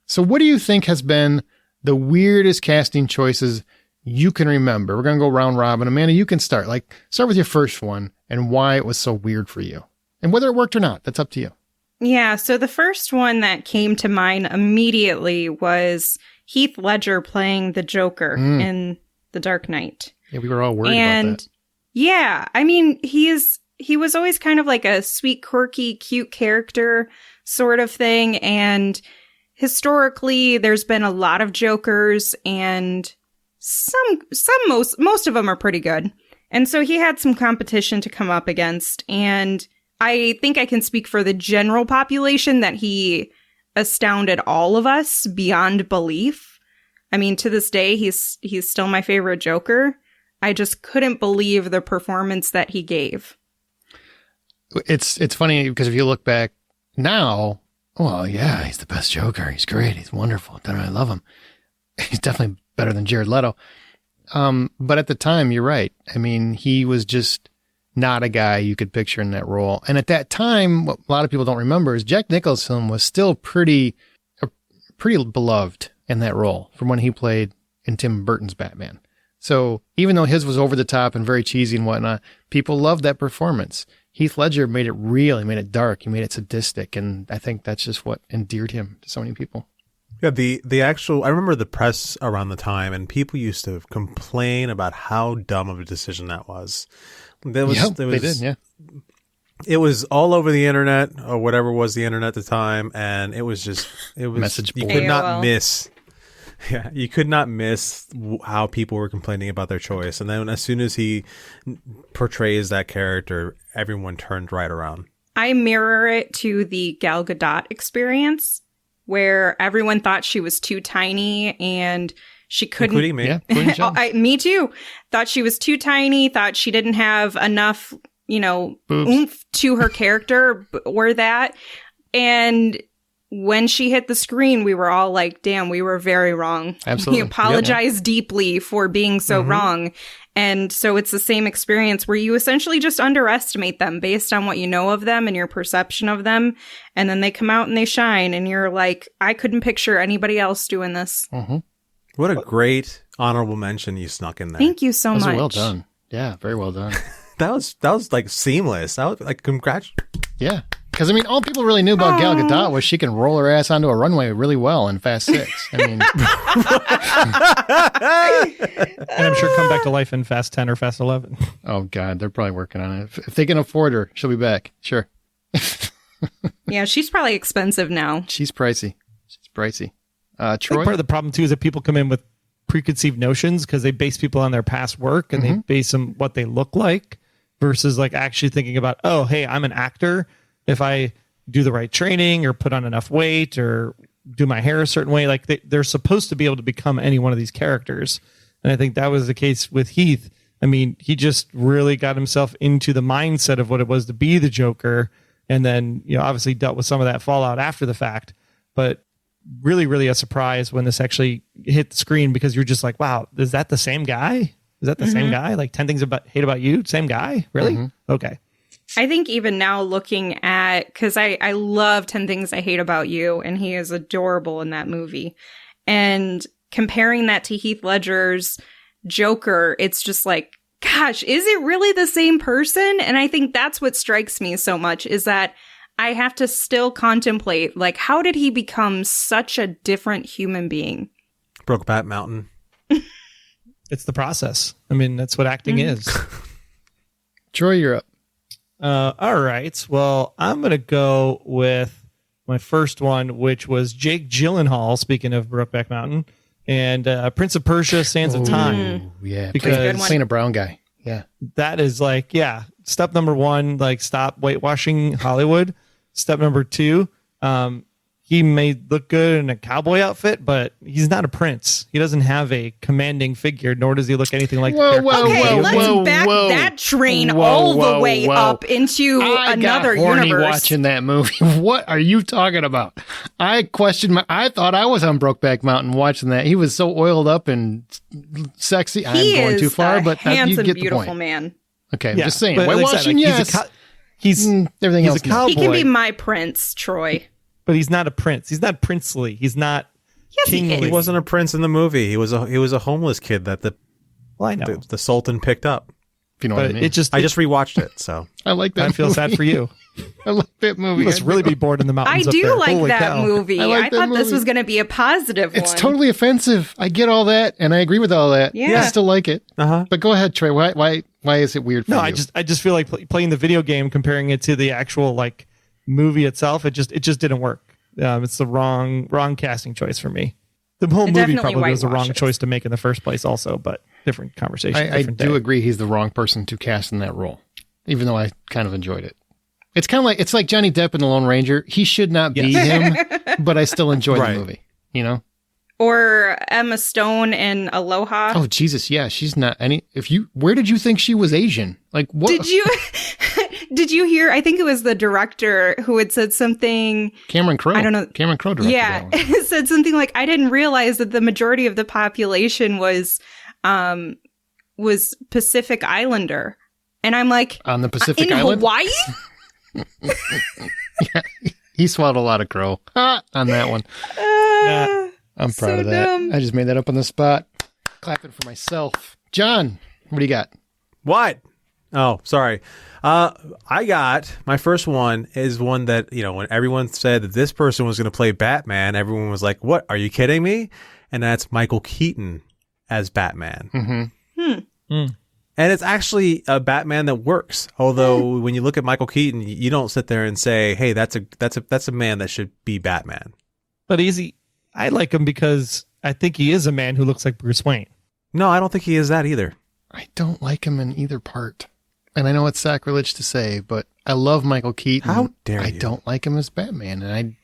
So what do you think has been the weirdest casting choices you can remember? We're going to go round robin. Amanda, you can start. Start with your first one and why it was so weird for you. And whether it worked or not, that's up to you. Yeah, so the first one that came to mind immediately was Heath Ledger playing the Joker in The Dark Knight. Yeah, we were all worried about that. Yeah, I mean, he was always kind of like a sweet, quirky, cute character sort of thing, and historically, there's been a lot of Jokers, and most of them are pretty good. And so he had some competition to come up against, and I think I can speak for the general population that he astounded all of us beyond belief. I mean, to this day, he's still my favorite Joker. I just couldn't believe the performance that he gave. It's funny because if you look back now, well, yeah, he's the best Joker. He's great. He's wonderful. I love him. He's definitely better than Jared Leto. But at the time, you're right. I mean, he was just not a guy you could picture in that role. And at that time, what a lot of people don't remember is Jack Nicholson was still pretty beloved in that role from when he played in Tim Burton's Batman. So even though his was over the top and very cheesy and whatnot, people loved that performance. Heath Ledger made it real. He made it dark. He made it sadistic. And I think that's just what endeared him to so many people. Yeah, the actual, I remember the press around the time, and people used to complain about how dumb of a decision that was. They did, yeah. It was all over the internet, or whatever was the internet at the time, and it was message board. You could not miss. Yeah, you could not miss how people were complaining about their choice. And then as soon as he portrays that character, everyone turned right around. I mirror it to the Gal Gadot experience, where everyone thought she was too tiny and she couldn't. Including me. Yeah, me too. Thought she was too tiny, thought she didn't have enough, oomph to her character or that. And when she hit the screen, we were all like, damn, we were very wrong. Absolutely. We apologize deeply for being so wrong. And so it's the same experience where you essentially just underestimate them based on what you know of them and your perception of them. And then they come out and they shine. And you're like, I couldn't picture anybody else doing this. What a great honorable mention you snuck in there. Thank you so much. Well done. Yeah, very well done. That was like seamless. That was like congrats. Yeah. Because, I mean, all people really knew about Gal Gadot was she can roll her ass onto a runway really well in Fast 6. I mean, And I'm sure come back to life in Fast 10 or Fast 11. oh, God, they're probably working on it. If they can afford her, she'll be back. Sure. Yeah, she's probably expensive now. She's pricey. Troy? I think part of the problem, too, is that people come in with preconceived notions because they base people on their past work and they base them what they look like versus like actually thinking about, oh, hey, I'm an actor. If I do the right training or put on enough weight or do my hair a certain way, like they're supposed to be able to become any one of these characters. And I think that was the case with Heath. I mean, he just really got himself into the mindset of what it was to be the Joker. And then, you know, obviously dealt with some of that fallout after the fact, but really, really a surprise when this actually hit the screen because you're just like, wow, is that the same guy? Is that the same guy? Like 10 Things Hate About You? Same guy? Really? Okay. I think even now looking at, because I love 10 Things I Hate About You, and he is adorable in that movie. And comparing that to Heath Ledger's Joker, it's just like, gosh, is it really the same person? And I think that's what strikes me so much is that I have to still contemplate, like, how did he become such a different human being? Brokeback Mountain. It's the process. I mean, that's what acting is. Troy, you're up. All right. Well, I'm going to go with my first one, which was Jake Gyllenhaal, speaking of Brokeback Mountain, and Prince of Persia, Sands of Time. Yeah, Because playing a brown guy. Yeah. that is like, yeah, step number one, like stop whitewashing Hollywood. Step number two, he may look good in a cowboy outfit, but he's not a prince. He doesn't have a commanding figure, nor does he look anything like the character. Okay, let's back that train all the way up into another I got horny universe. watching that movie. What are you talking about? I thought I was on Brokeback Mountain watching that. He was so oiled up and sexy. I'm going too far, but you handsome, get the beautiful point. man. Okay, I'm Yeah, just saying. but like I Whitewashing, said, yes. He's everything he's else, a no. cowboy, He can be my prince, Troy. but he's not a prince. He's not princely. He's not Yes, he kingly. is. He wasn't a prince in the movie. He was a homeless kid that Well, I know, the Sultan picked up. If you know but what I mean. it just I just rewatched it, so I like that I feel movie. sad for you. I like that movie. You must really be bored in the I mountains. up do there. like Holy that cow. movie. I I, like that thought this movie. was going to be a positive It's one. totally offensive. I get all that, and I agree with all that. Yeah. I still like it. But go ahead, Trey. Why is it weird for No, you? I just feel like playing the video game, comparing it to the actual like movie itself. It just didn't work. It's the wrong casting choice for me. The whole It movie definitely probably was the wrong whitewashes. choice to make in the first place, also. But different conversation. I different do day. agree he's the wrong person to cast in that role, even though I kind of enjoyed it. It's kind of like Johnny Depp in The Lone Ranger. He should not be him, but I still enjoy the movie. You know? Or Emma Stone in Aloha. Oh Jesus, yeah, she's not any. Where did you think she was Asian? Like what? Did you hear? I think it was the director who had said something. Cameron Crowe. I don't know. Cameron Crowe directed Yeah, that one. it said something like, "I didn't realize that the majority of the population was Pacific Islander," and I'm like, On the Pacific in Island? Hawaii. He swallowed a lot of crow on that one. Yeah. I'm proud So of that. dumb. I just made that up on the spot. Clapping for myself. John, what do you got? what? Oh, sorry. I got my first one is one that, when everyone said that this person was going to play Batman, everyone was like, "What? Are you kidding me?" And that's Michael Keaton as Batman. Mm-hmm. And it's actually a Batman that works. Although when you look at Michael Keaton, you don't sit there and say, "Hey, that's a man that should be Batman." But I like him because I think he is a man who looks like Bruce Wayne. No, I don't think he is that either. I don't like him in either part. And I know it's sacrilege to say, but I love Michael Keaton. How dare I you? don't like him as Batman. And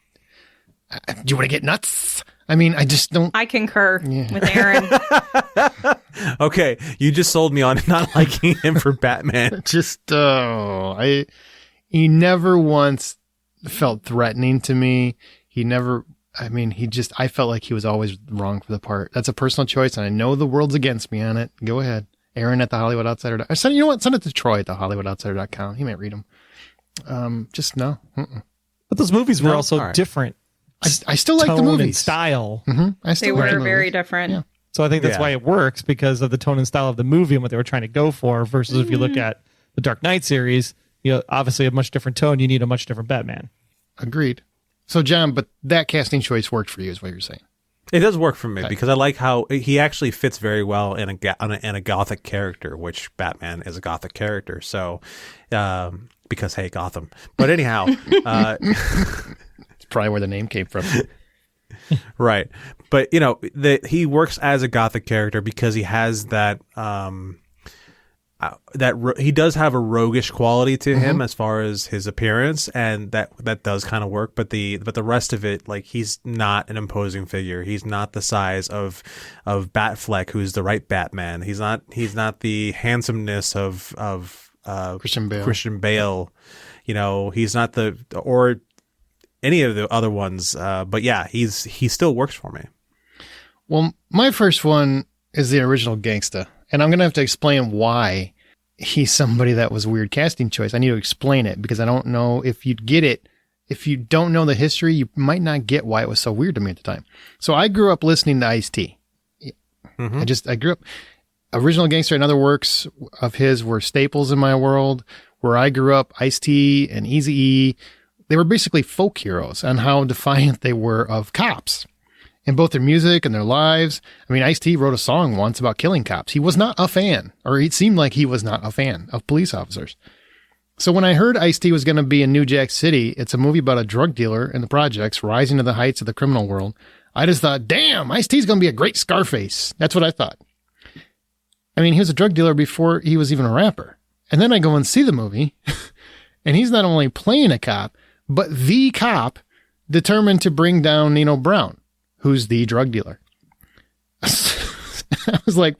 do you want to get nuts? I mean, I just don't. I concur with Aaron. Okay, you just sold me on not liking him for Batman. He never once felt threatening to me. He never, I mean, I felt like he was always wrong for the part. That's a personal choice, and I know the world's against me on it. Go ahead. Aaron at the Hollywood Outsider. You know what? Send it to Troy at the HollywoodOutsider.com. He might read them. Just no. Mm-mm. But those movies were also right. different. I still like the tone movies. and style. Mm-hmm. They were like the very movies. different. Yeah. So I think that's Yeah. why it works, because of the tone and style of the movie and what they were trying to go for. Versus if you look at the Dark Knight series, obviously a much different tone. You need a much different Batman. Agreed. So, John, but that casting choice worked for you, is what you're saying. It does work for me Okay. because I like how he actually fits very well in a gothic character, which Batman is a gothic character. So, because hey, Gotham. But anyhow, It's probably where the name came from. right. But he works as a gothic character because he has that he does have a roguish quality to him as far as his appearance, and that does kind of work. But the rest of it, like, he's not an imposing figure. He's not the size of Batfleck, who's the right Batman. He's not the handsomeness of Christian Bale. He's not or any of the other ones. But yeah, he still works for me. Well, my first one is the original Gangsta, and I'm going to have to explain why he's somebody that was a weird casting choice. I need to explain it because I don't know if you'd get it. If you don't know the history, you might not get why it was so weird to me at the time. So I grew up listening to Ice-T. I grew up, original Gangster and other works of his were staples in my world. Where I grew up, Ice-T and Eazy-E, they were basically folk heroes on how defiant they were of cops. In both their music and their lives. I mean, Ice-T wrote a song once about killing cops. He was not a fan, or it seemed like he was not a fan of police officers. So when I heard Ice-T was going to be in New Jack City, it's a movie about a drug dealer in the projects rising to the heights of the criminal world. I just thought, damn, Ice-T's going to be a great Scarface. That's what I thought. I mean, he was a drug dealer before he was even a rapper. And then I go and see the movie, and he's not only playing a cop, but the cop determined to bring down Nino Brown, who's the drug dealer. I was like,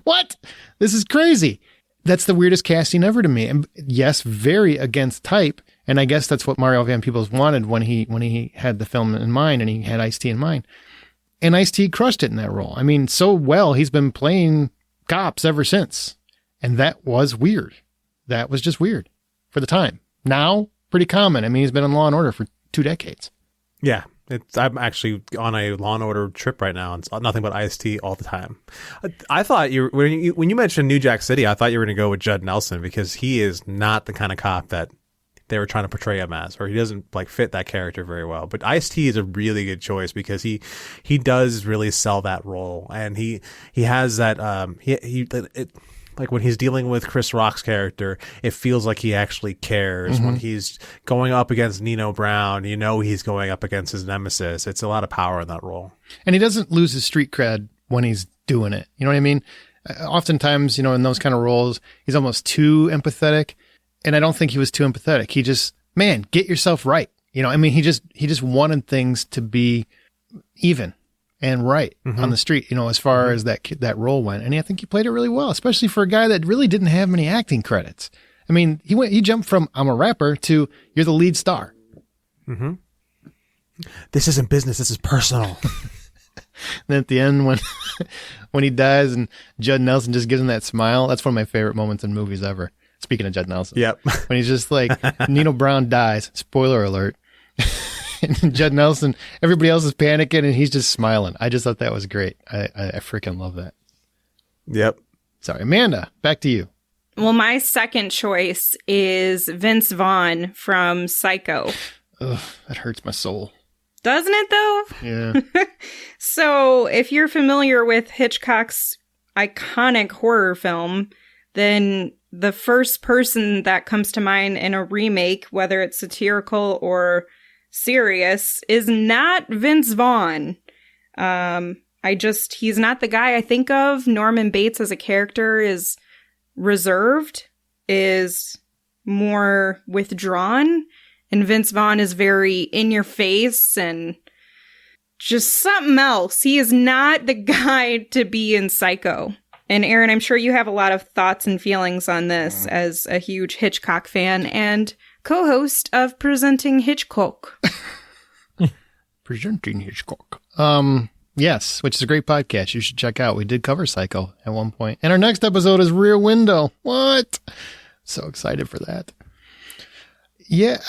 what? This is crazy. That's the weirdest casting ever to me. And yes, very against type. And I guess that's what Mario Van Peebles wanted when he had the film in mind and he had Ice-T in mind. And Ice-T crushed it in that role. I mean, so well, he's been playing cops ever since. And that was weird. That was just weird for the time. Now, pretty common. I mean, he's been in Law and Order for 2 decades. Yeah. I'm actually on a Law and Order trip right now, and it's nothing but Ice-T all the time. I thought when you mentioned New Jack City, I thought you were going to go with Judd Nelson because he is not the kind of cop that they were trying to portray him as, or he doesn't fit that character very well. But Ice-T is a really good choice because he does really sell that role, and he has that like when he's dealing with Chris Rock's character, it feels like he actually cares. When he's going up against Nino Brown, he's going up against his nemesis. It's a lot of power in that role. And he doesn't lose his street cred when he's doing it. You know what I mean? Oftentimes, in those kind of roles, he's almost too empathetic. And I don't think he was too empathetic. He just, man, get yourself right. He just wanted things to be even and right on the street, as far as that role went. And I think he played it really well, especially for a guy that really didn't have many acting credits. I mean, he jumped from I'm a rapper to you're the lead star. Mm-hmm. This isn't business. This is personal. And at the end, when he dies and Judd Nelson just gives him that smile, that's one of my favorite moments in movies ever. Speaking of Judd Nelson. Yep. When he's just like, Nino Brown dies. Spoiler alert. And Judd Nelson, everybody else is panicking and he's just smiling. I just thought that was great. I freaking love that. Yep. Sorry, Amanda, back to you. Well, my second choice is Vince Vaughn from Psycho. Ugh, that hurts my soul. Doesn't it, though? Yeah. So, if you're familiar with Hitchcock's iconic horror film, then the first person that comes to mind in a remake, whether it's satirical or serious, is not Vince Vaughn. He's not the guy I think of. Norman Bates as a character is reserved, is more withdrawn, and Vince Vaughn is very in your face and just something else. He is not the guy to be in Psycho. And Aaron, I'm sure you have a lot of thoughts and feelings on this as a huge Hitchcock fan and co-host of Presenting Hitchcock. Presenting Hitchcock. Yes, which is a great podcast. You should check out. We did cover Psycho at one point. And our next episode is Rear Window. What? So excited for that. Yeah,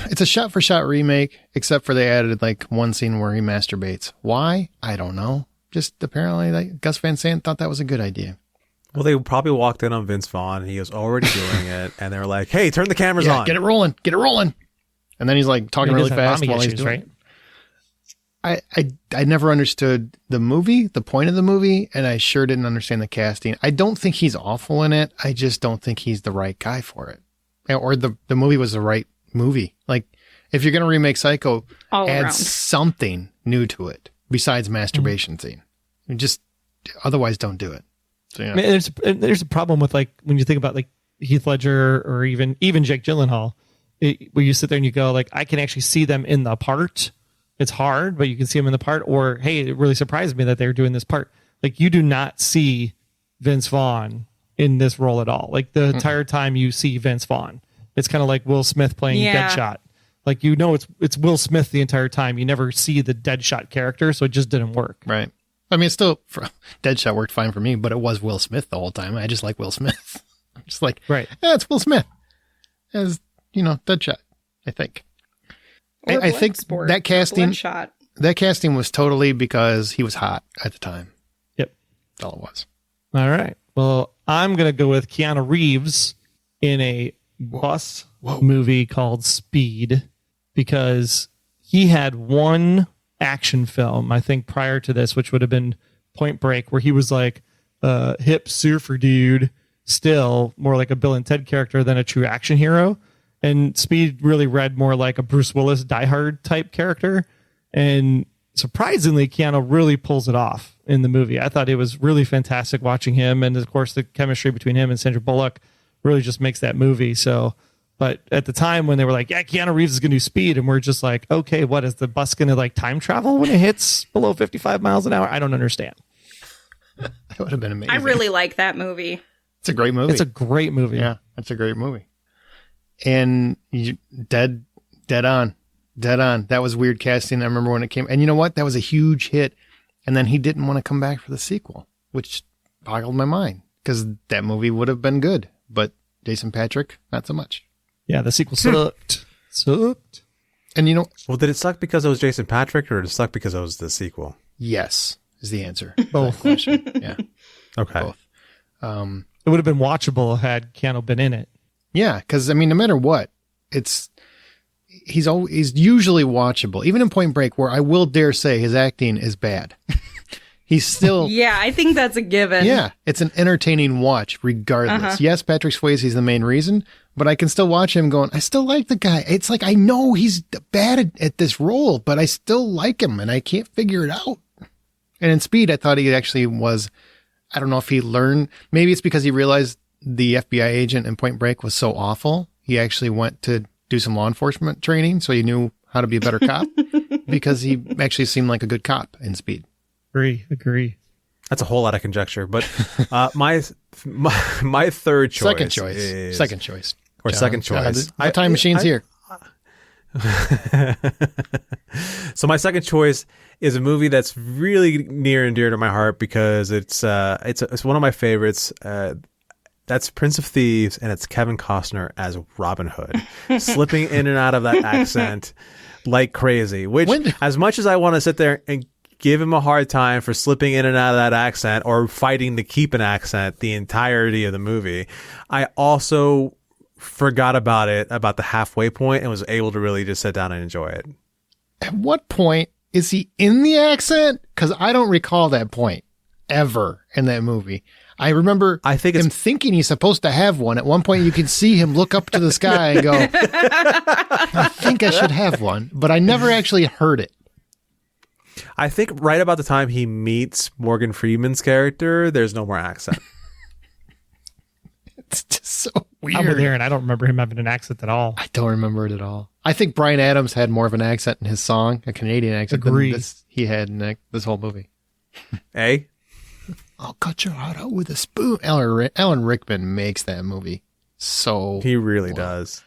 it's a shot-for-shot remake, except for they added like one scene where he masturbates. Why? I don't know. Just apparently like, Gus Van Sant thought that was a good idea. Well, they probably walked in on Vince Vaughn. He was already doing it. And they were like, hey, turn the cameras on. Get it rolling. Get it rolling. And then he's like talking really fast while he's doing it. I never understood the movie, the point of the movie, and I sure didn't understand the casting. I don't think he's awful in it. I just don't think he's the right guy for it. Or the movie was the right movie. Like, if you're going to remake Psycho, add something new to it besides masturbation scene. Just otherwise don't do it. So, yeah. I mean, there's a problem with like when you think about like Heath Ledger or even Jake Gyllenhaal, where you sit there and you go like, I can actually see them in the part. It's hard, but you can see them in the part. Or, hey, it really surprised me that they were doing this part. Like, you do not see Vince Vaughn in this role at all. Like, the entire time you see Vince Vaughn. It's kind of like Will Smith playing Deadshot. Like, you know it's Will Smith the entire time. You never see the Deadshot character, so it just didn't work. Right. I mean, Deadshot worked fine for me, but it was Will Smith the whole time. I just like Will Smith. I'm just like, right. Yeah, it's Will Smith as, Deadshot, I think. I think that casting was totally because he was hot at the time. Yep. That's all it was. All right. Well, I'm going to go with Keanu Reeves in a bus movie called Speed, because he had one action film, I think, prior to this, which would have been Point Break, where he was like a hip surfer dude, still more like a Bill and Ted character than a true action hero. And Speed really read more like a Bruce Willis Die Hard type character. And surprisingly, Keanu really pulls it off in the movie. I thought it was really fantastic watching him. And of course, the chemistry between him and Sandra Bullock really just makes that movie. So, but at the time when they were like, yeah, Keanu Reeves is going to do Speed. And we're just like, okay, what is the bus going to like time travel when it hits below 55 miles an hour? I don't understand. That would have been amazing. I really like that movie. It's a great movie. It's a great movie. Yeah, it's a great movie. And dead on. That was weird casting. I remember when it came. And you know what? That was a huge hit. And then he didn't want to come back for the sequel, which boggled my mind, because that movie would have been good. But Jason Patrick, not so much. Yeah, the sequel sucked. Sucked. And well, did it suck because it was Jason Patrick, or did it suck because it was the sequel? Yes, is the answer. Both. Question. Yeah. Okay. Both. It would have been watchable had Keanu been in it. Yeah, because I mean, no matter what, he's usually watchable. Even in Point Break, where I will dare say his acting is bad, he's still. Yeah, I think that's a given. Yeah, it's an entertaining watch, regardless. Yes, Patrick Swayze is the main reason, but I can still watch him going, I still like the guy. It's like I know he's bad at this role, but I still like him, and I can't figure it out. And in Speed, I thought he actually was. I don't know if he learned. Maybe it's because he realized the FBI agent in Point Break was so awful. He actually went to do some law enforcement training, so he knew how to be a better cop, because he actually seemed like a good cop in Speed. Agree. That's a whole lot of conjecture, but my third choice. Second choice. Or John, second choice. No time machine's here. So my second choice is a movie that's really near and dear to my heart, because it's one of my favorites. That's Prince of Thieves, and it's Kevin Costner as Robin Hood, slipping in and out of that accent like crazy. Which, as much as I want to sit there and give him a hard time for slipping in and out of that accent or fighting to keep an accent the entirety of the movie, I also forgot about the halfway point, and was able to really just sit down and enjoy it. At what point is he in the accent? Because I don't recall that point ever in that movie. I remember him thinking he's supposed to have one. At one point, you can see him look up to the sky and go, I think I should have one. But I never actually heard it. I think right about the time he meets Morgan Freeman's character, there's no more accent. It's just so weird. I'm with Aaron. I don't remember him having an accent at all. I don't remember it at all. I think Bryan Adams had more of an accent in his song, a Canadian accent, than he had in this whole movie. Eh? I'll cut your heart out with a spoon. Alan Rickman makes that movie so he really does.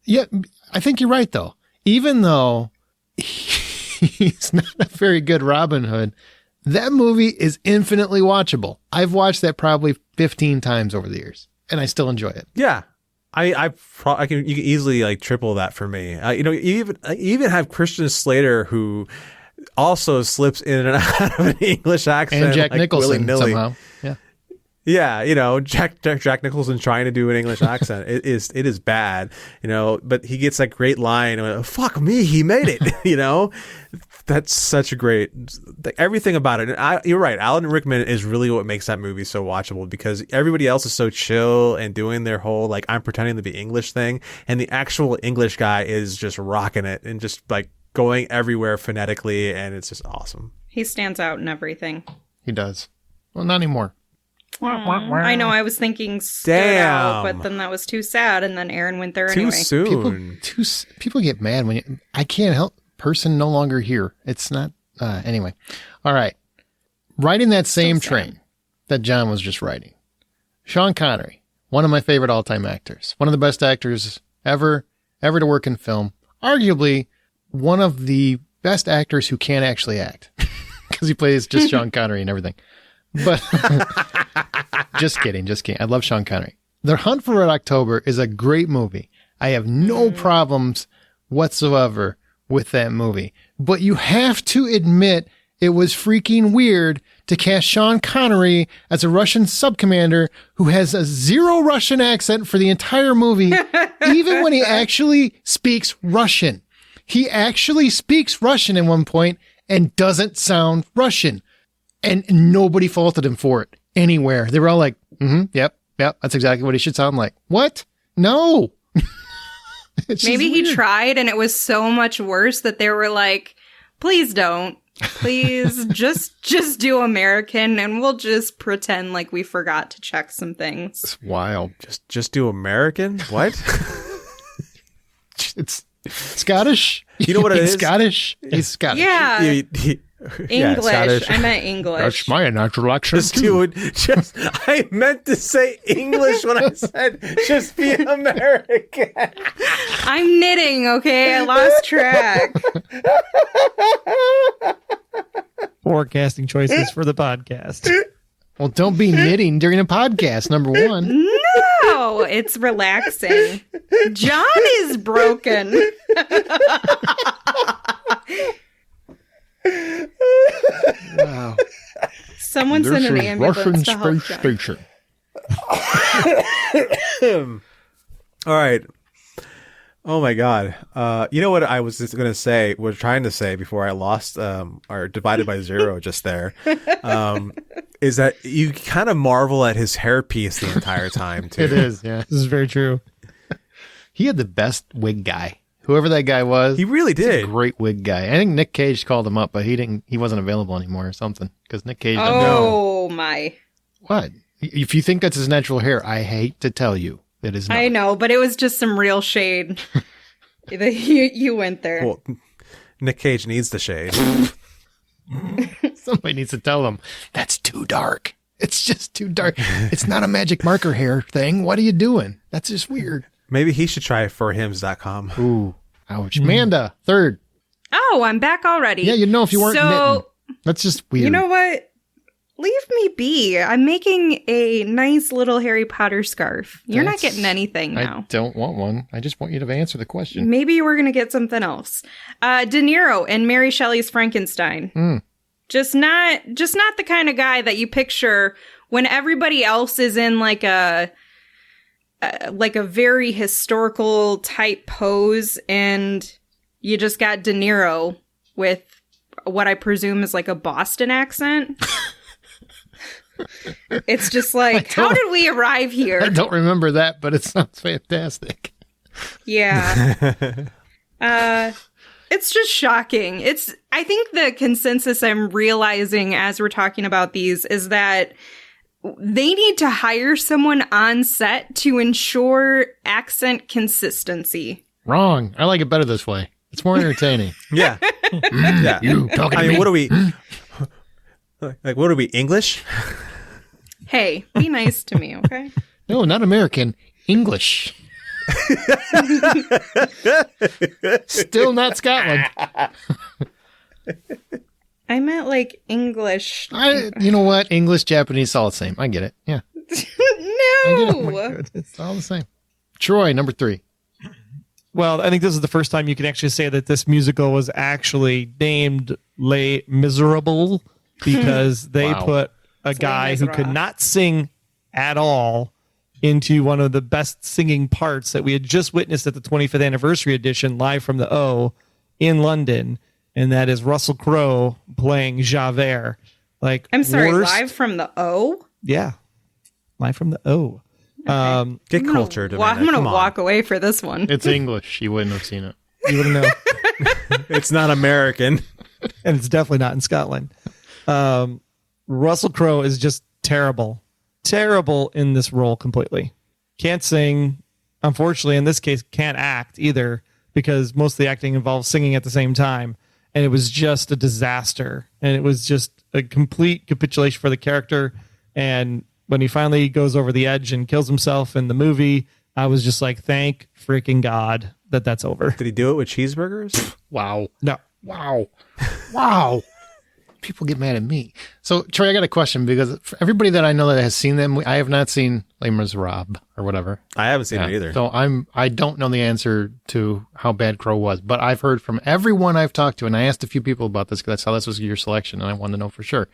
Yeah, I think you're right, though. Even though he he's not a very good Robin Hood. That movie is infinitely watchable. I've watched that probably 15 times over the years, and I still enjoy it. Yeah. You can easily like triple that for me. You even have Christian Slater, who also slips in and out of an English accent, And Jack like, Nicholson willy-nilly. somehow. Yeah. Yeah, Jack Nicholson trying to do an English accent. It is bad, but he gets that great line, fuck me, he made it, That's such a great, everything about it. And you're right, Alan Rickman is really what makes that movie so watchable, because everybody else is so chill and doing their whole, like, I'm pretending to be English thing. And the actual English guy is just rocking it and just, like, going everywhere phonetically. And it's just awesome. He stands out in everything. He does. Well, not anymore. I know, I was thinking stood out, but then that was too sad, and then Aaron went there Too anyway. soon. People get mad when I can't help. Person no longer here. It's not. Anyway. All right. Riding that same train that John was just riding. Sean Connery, one of my favorite all-time actors. One of the best actors ever to work in film. Arguably one of the best actors who can't actually act. Because he plays just Sean Connery and everything. But just kidding. I love Sean Connery. The Hunt for Red October is a great movie. I have no problems whatsoever with that movie. But you have to admit it was freaking weird to cast Sean Connery as a Russian subcommander who has a zero Russian accent for the entire movie, even when he actually speaks Russian. He actually speaks Russian at one point and doesn't sound Russian. And nobody faulted him for it anywhere. They were all like, yep, that's exactly what he should sound like. What? No. Maybe he tried and it was so much worse that they were like, please don't. Please just do American and we'll just pretend like we forgot to check some things. It's wild. Just do American? What? It's Scottish. You know what it is? Scottish. He's Scottish. Yeah. English. Scottish. I meant English. That's my natural accent. I meant to say English when I said just be American. I'm knitting, okay? I lost track. Forecasting choices for the podcast. Well, don't be knitting during a podcast, number one. No, it's relaxing. John is broken. Wow. Someone send an ambulance to help John. Station. All right. Oh my God. You know what I was just going to say, was trying to say before I lost, or divided by zero just there, is that you kind of marvel at his hairpiece the entire time too. It is, yeah. This is very true. He had the best wig guy. Whoever that guy was. He really he's did. A great wig guy. I think Nick Cage called him up, but he wasn't available anymore or something. Because Nick Cage Oh my. What? If you think that's his natural hair, I hate to tell you it is not. I know, but it was just some real shade. You went there. Well, Nick Cage needs the shade. Somebody needs to tell him that's too dark. It's just too dark. It's not a magic marker hair thing. What are you doing? That's just weird. Maybe he should try forhims.com. Ooh, ouch. Amanda, third. Oh, I'm back already. Yeah, if you weren't knitting. That's just weird. You know what? Leave me be. I'm making a nice little Harry Potter scarf. You're not getting anything now. I don't want one. I just want you to answer the question. Maybe you were going to get something else. De Niro in Mary Shelley's Frankenstein. Just not the kind of guy that you picture when everybody else is in like a very historical type pose, and you just got De Niro with what I presume is like a Boston accent. It's just like, how did we arrive here? I don't remember that, but it sounds fantastic. Yeah. It's just shocking. I think the consensus I'm realizing as we're talking about these is that they need to hire someone on set to ensure accent consistency. Wrong. I like it better this way. It's more entertaining. Yeah. Yeah. You talking to me? What are we? Like, what are we? English? Hey, be nice to me, okay? No, not American. English. Still not Scotland. I meant like English. You know what? English, Japanese, all the same. I get it. Yeah. No. It's all the same. Troy, number 3. Well, I think this is the first time you can actually say that this musical was actually named Les Miserables because they Wow. put a guy who could not sing at all into one of the best singing parts that we had just witnessed at the 25th anniversary edition live from the O in London, and that is Russell Crowe playing Javert. Like, I'm sorry, worst- live from the O? Yeah, live from the O. Get cultured. I'm going to walk away for this one. It's English. You wouldn't have seen it. You wouldn't know. It's not American. And it's definitely not in Scotland. Russell Crowe is just terrible in this role completely. Can't sing. Unfortunately, in this case, can't act either because most of the acting involves singing at the same time. And it was just a disaster. And it was just a complete capitulation for the character. And when he finally goes over the edge and kills himself in the movie, I was just like, thank freaking God that that's over. Did he do it with cheeseburgers? Wow. No. Wow. Wow. People get mad at me. So, Troy, I got a question because for everybody that I know that has seen them, I have not seen Les Miserables or whatever. I haven't seen it either. So I don't know the answer to how bad Crow was, but I've heard from everyone I've talked to, and I asked a few people about this because I saw this was your selection, and I wanted to know for sure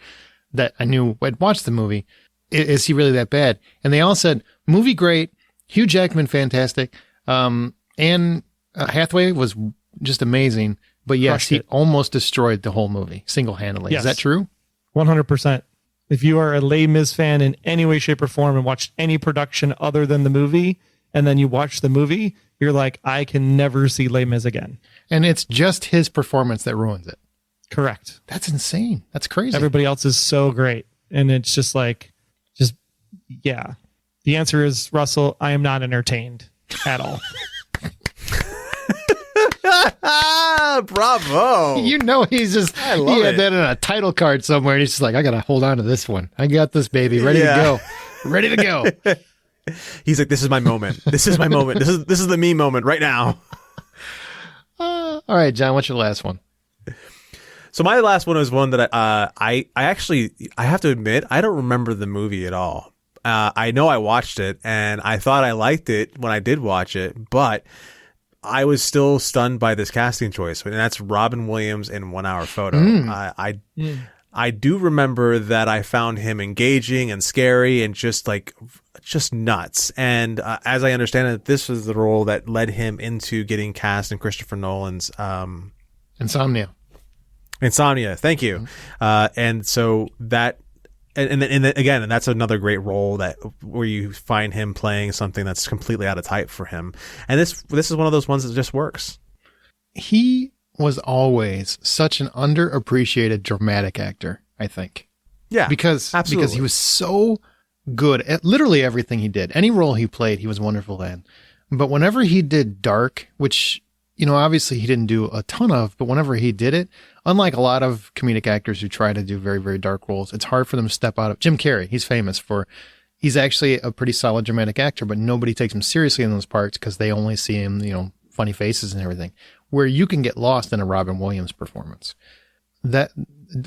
that I knew I'd watched the movie. Is he really that bad? And they all said, movie great, Hugh Jackman fantastic, Anne Hathaway was just amazing. But yes, he almost destroyed the whole movie single-handedly. Yes. Is that true? 100%. If you are a Les Mis fan in any way, shape, or form and watched any production other than the movie, and then you watch the movie, you're like, I can never see Les Mis again. And it's just his performance that ruins it. Correct. That's insane. That's crazy. Everybody else is so great. And it's just like, yeah. The answer is, Russell, I am not entertained at all. Bravo. You know, he's just, he had that in a title card somewhere. And he's just like, I got to hold on to this one. I got this baby ready to go. Ready to go. He's like, this is my moment. This is my moment. This is the me moment right now. All right, John, what's your last one? So my last one was one that I actually, I have to admit, I don't remember the movie at all. I know I watched it and I thought I liked it when I did watch it, but I was still stunned by this casting choice, and that's Robin Williams in 1 Hour Photo. I do remember that I found him engaging and scary and just nuts. And as I understand it, this was the role that led him into getting cast in Christopher Nolan's Insomnia. Thank you. And so that. And again, that's another great role where you find him playing something that's completely out of type for him. And this is one of those ones that just works. He was always such an underappreciated dramatic actor, I think. Yeah, because he was so good at literally everything he did. Any role he played, he was wonderful in. But whenever he did dark, which, you know, obviously he didn't do a ton of, but whenever he did it, unlike a lot of comedic actors who try to do very, very dark roles, it's hard for them to step out of. Jim Carrey, he's famous for, he's actually a pretty solid dramatic actor, but nobody takes him seriously in those parts because they only see him, you know, funny faces and everything, where you can get lost in a Robin Williams performance. That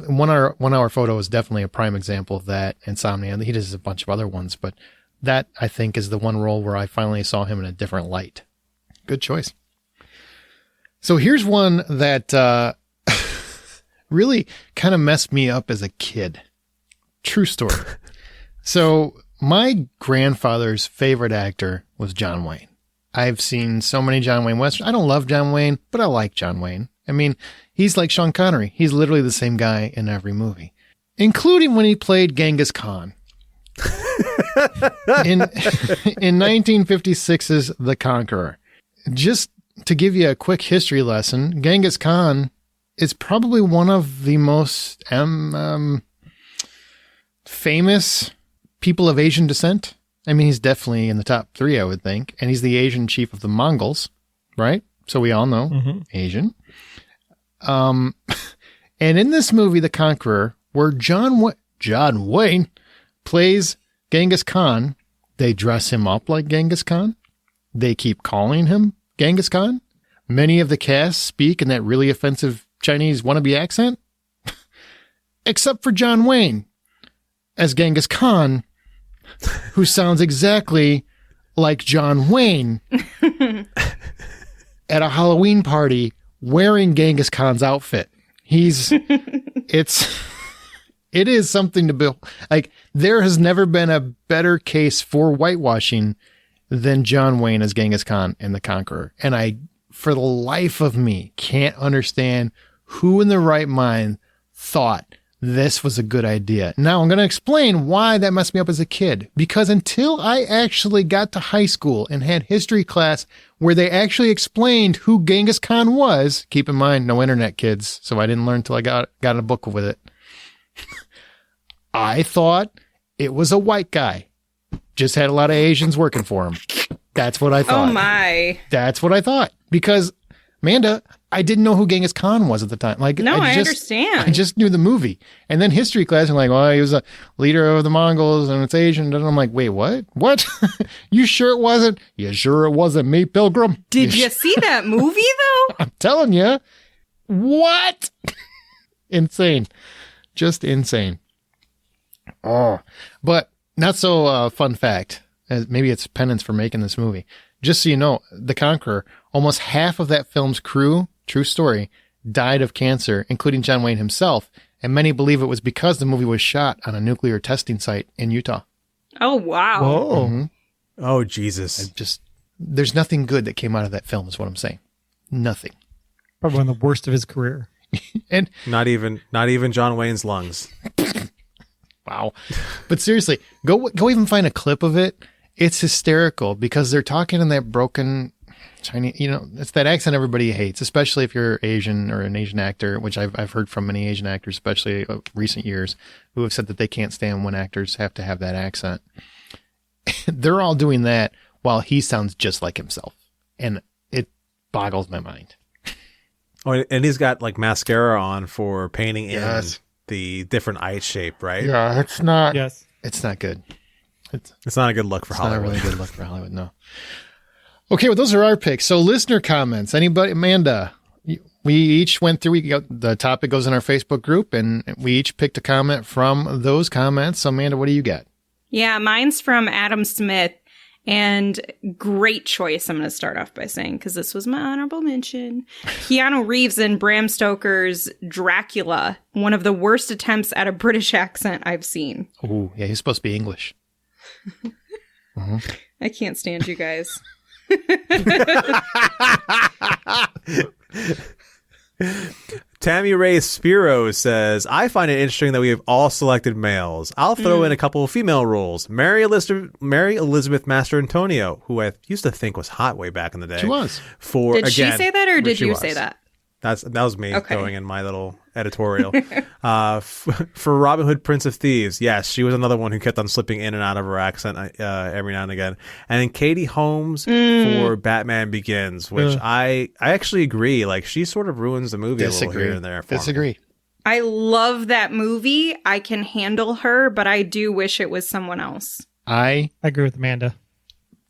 1 Hour Photo is definitely a prime example of that. Insomnia, and he does a bunch of other ones, but that I think is the one role where I finally saw him in a different light. Good choice. So here's one that really kind of messed me up as a kid. True story. So my grandfather's favorite actor was John Wayne. I've seen so many John Wayne westerns. I don't love John Wayne, but I like John Wayne. I mean, he's like Sean Connery. He's literally the same guy in every movie, including when he played Genghis Khan. in 1956's The Conqueror. Just to give you a quick history lesson, Genghis Khan is probably one of the most famous people of Asian descent. I mean, he's definitely in the top 3, I would think. And he's the Asian chief of the Mongols, right? So we all know Asian. And in this movie, The Conqueror, where John Wayne plays Genghis Khan, they dress him up like Genghis Khan. They keep calling him Genghis Khan. Many of the cast speak in that really offensive Chinese wannabe accent. Except for John Wayne as Genghis Khan, who sounds exactly like John Wayne at a Halloween party wearing Genghis Khan's outfit. It is something to build. Like, there has never been a better case for whitewashing than John Wayne as Genghis Khan in The Conqueror. And I, for the life of me, can't understand who in their right mind thought this was a good idea. Now I'm going to explain why that messed me up as a kid. Because until I actually got to high school and had history class where they actually explained who Genghis Khan was, keep in mind, no internet, kids, so I didn't learn until I got a book with it. I thought it was a white guy. Just had a lot of Asians working for him. That's what I thought. Oh my. That's what I thought. Because, Amanda, I didn't know who Genghis Khan was at the time. Like, No, I understand. I just knew the movie. And then history class, I'm like, well, he was a leader of the Mongols and it's Asian. And I'm like, wait, what? What? You sure it wasn't? You sure it wasn't me, Pilgrim? Did you see that movie, though? I'm telling you. What? Insane. Just insane. Oh, but not so fun fact. Maybe it's penance for making this movie. Just so you know, The Conqueror, almost half of that film's crew, true story, died of cancer, including John Wayne himself. And many believe it was because the movie was shot on a nuclear testing site in Utah. Oh, wow. Whoa. Mm-hmm. Oh, Jesus. There's nothing good that came out of that film is what I'm saying. Nothing. Probably one of the worst of his career. And Not even John Wayne's lungs. wow. But seriously, go even find a clip of it. It's hysterical because they're talking in that broken Chinese, it's that accent everybody hates, especially if you're Asian or an Asian actor, which I've heard from many Asian actors, especially recent years, who have said that they can't stand when actors have to have that accent. They're all doing that while he sounds just like himself. And it boggles my mind. Oh, and he's got like mascara on for painting Yes. in the different eye shape, right? Yeah, it's not. Yes. It's not good. It's not a good look for Hollywood. Not a really good look for Hollywood, no. Okay, well, those are our picks. So listener comments. Anybody? Amanda, we each went through. The topic goes in our Facebook group, and we each picked a comment from those comments. So, Amanda, what do you got? Yeah, mine's from Adam Smith. And great choice, I'm going to start off by saying, because this was my honorable mention. Keanu Reeves in Bram Stoker's Dracula, one of the worst attempts at a British accent I've seen. Oh, yeah, he's supposed to be English. Mm-hmm. I can't stand you guys. Tammy Ray Spiro says, I find it interesting that we have all selected males. I'll throw in a couple of female roles. Mary Elizabeth Master-Antonio, who I used to think was hot way back in the day. She was. Did she say that or did you say that? That was me throwing in my little editorial. For Robin Hood, Prince of Thieves, yes, she was another one who kept on slipping in and out of her accent every now and again. And then Katie Holmes for Batman Begins, which I actually agree. Like, she sort of ruins the movie a little here and there. Disagree. I love that movie. I can handle her, but I do wish it was someone else. I agree with Amanda.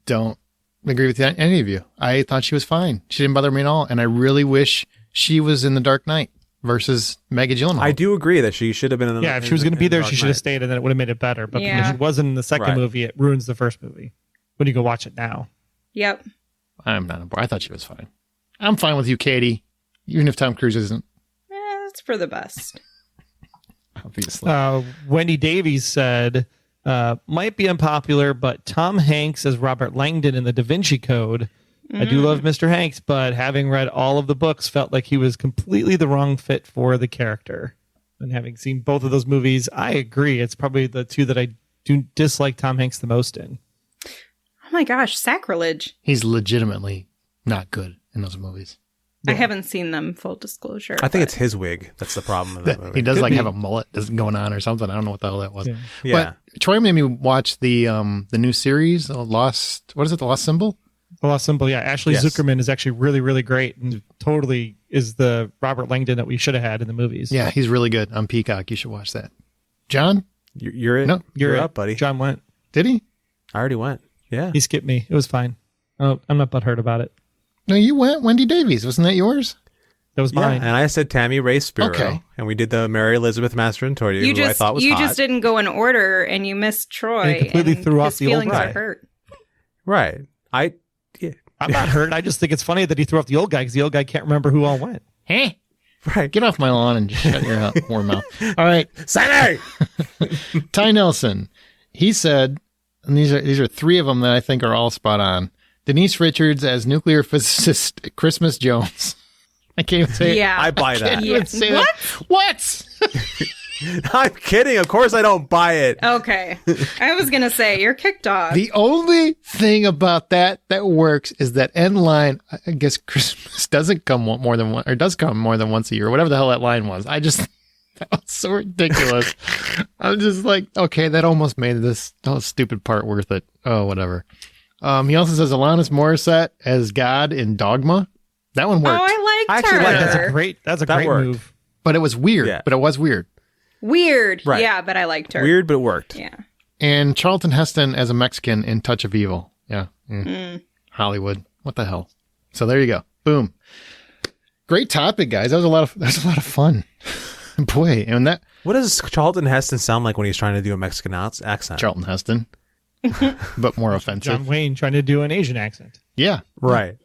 Don't agree with any of you. I thought she was fine. She didn't bother me at all. And I really wish she was in The Dark Knight versus Maggie Gyllenhaal. I do agree that she should have been in the Yeah, if she was going to be there, she should have stayed, and then it would have made it better. But because she wasn't in the second movie, it ruins the first movie. When you go watch it now. Yep. I'm not on board. I thought she was fine. I'm fine with you, Katie. Even if Tom Cruise isn't. It's for the best. Obviously. Wendy Davies said, might be unpopular, but Tom Hanks as Robert Langdon in the Da Vinci Code. I do love Mr. Hanks, but having read all of the books, felt like he was completely the wrong fit for the character. And having seen both of those movies, I agree. It's probably the two that I do dislike Tom Hanks the most in. Oh my gosh, sacrilege. He's legitimately not good in those movies. Yeah. I haven't seen them, full disclosure. I think it's his wig. That's the problem in that movie. He does have a mullet going on or something. I don't know what the hell that was. Yeah. But Troy made me watch the new series, The Lost Symbol? The Lost Symbol, yeah. Ashley Zuckerman is actually really, really great and totally is the Robert Langdon that we should have had in the movies. Yeah, he's really good on Peacock. You should watch that. John? You're in? No, you're up, buddy. John went. Did he? I already went. Yeah. He skipped me. It was fine. Oh, I'm not butthurt about it. No, you went. Wendy Davies. Wasn't that yours? That was Yeah, mine. and I said Tammy Ray Spiro. Okay. And we did the Mary Elizabeth Mastrantonio, You who I thought was hot. just didn't go in order, and you missed Troy. And completely threw off his the old feelings guy. are hurt. Right. I'm not hurt. I just think it's funny that he threw off the old guy because the old guy can't remember who all went. Hey, Right. get off my lawn and just shut your warm mouth. All right. Sonny! Ty Nelson. He said, and these are three of them that I think are all spot on. Denise Richards as nuclear physicist Christmas Jones. I can't even say Yeah. I buy that. Can't even say that. What? I'm kidding. Of course I don't buy it. Okay. I was going to say, you're kicked off. The only thing about that works is that end line, I guess Christmas doesn't come more than one, or does come more than once a year, or whatever the hell that line was. That was so ridiculous. I'm just like, okay, that almost made this whole stupid part worth it. Oh, whatever. He also says Alanis Morissette as God in Dogma. That one Oh, worked, I liked Actually, her. like, That's a That great worked. move. but it was weird. Yeah. But it was weird. Weird. Right. Yeah, but I liked her. Weird, but it worked. Yeah. And Charlton Heston as a Mexican in Touch of Evil. Yeah. Hollywood. What the hell? So there you go. Boom. Great topic, guys. That was a lot of fun. Boy, and that What does Charlton Heston sound like when he's trying to do a Mexican accent? Charlton Heston, but more offensive. John Wayne trying to do an Asian accent. Yeah. Right.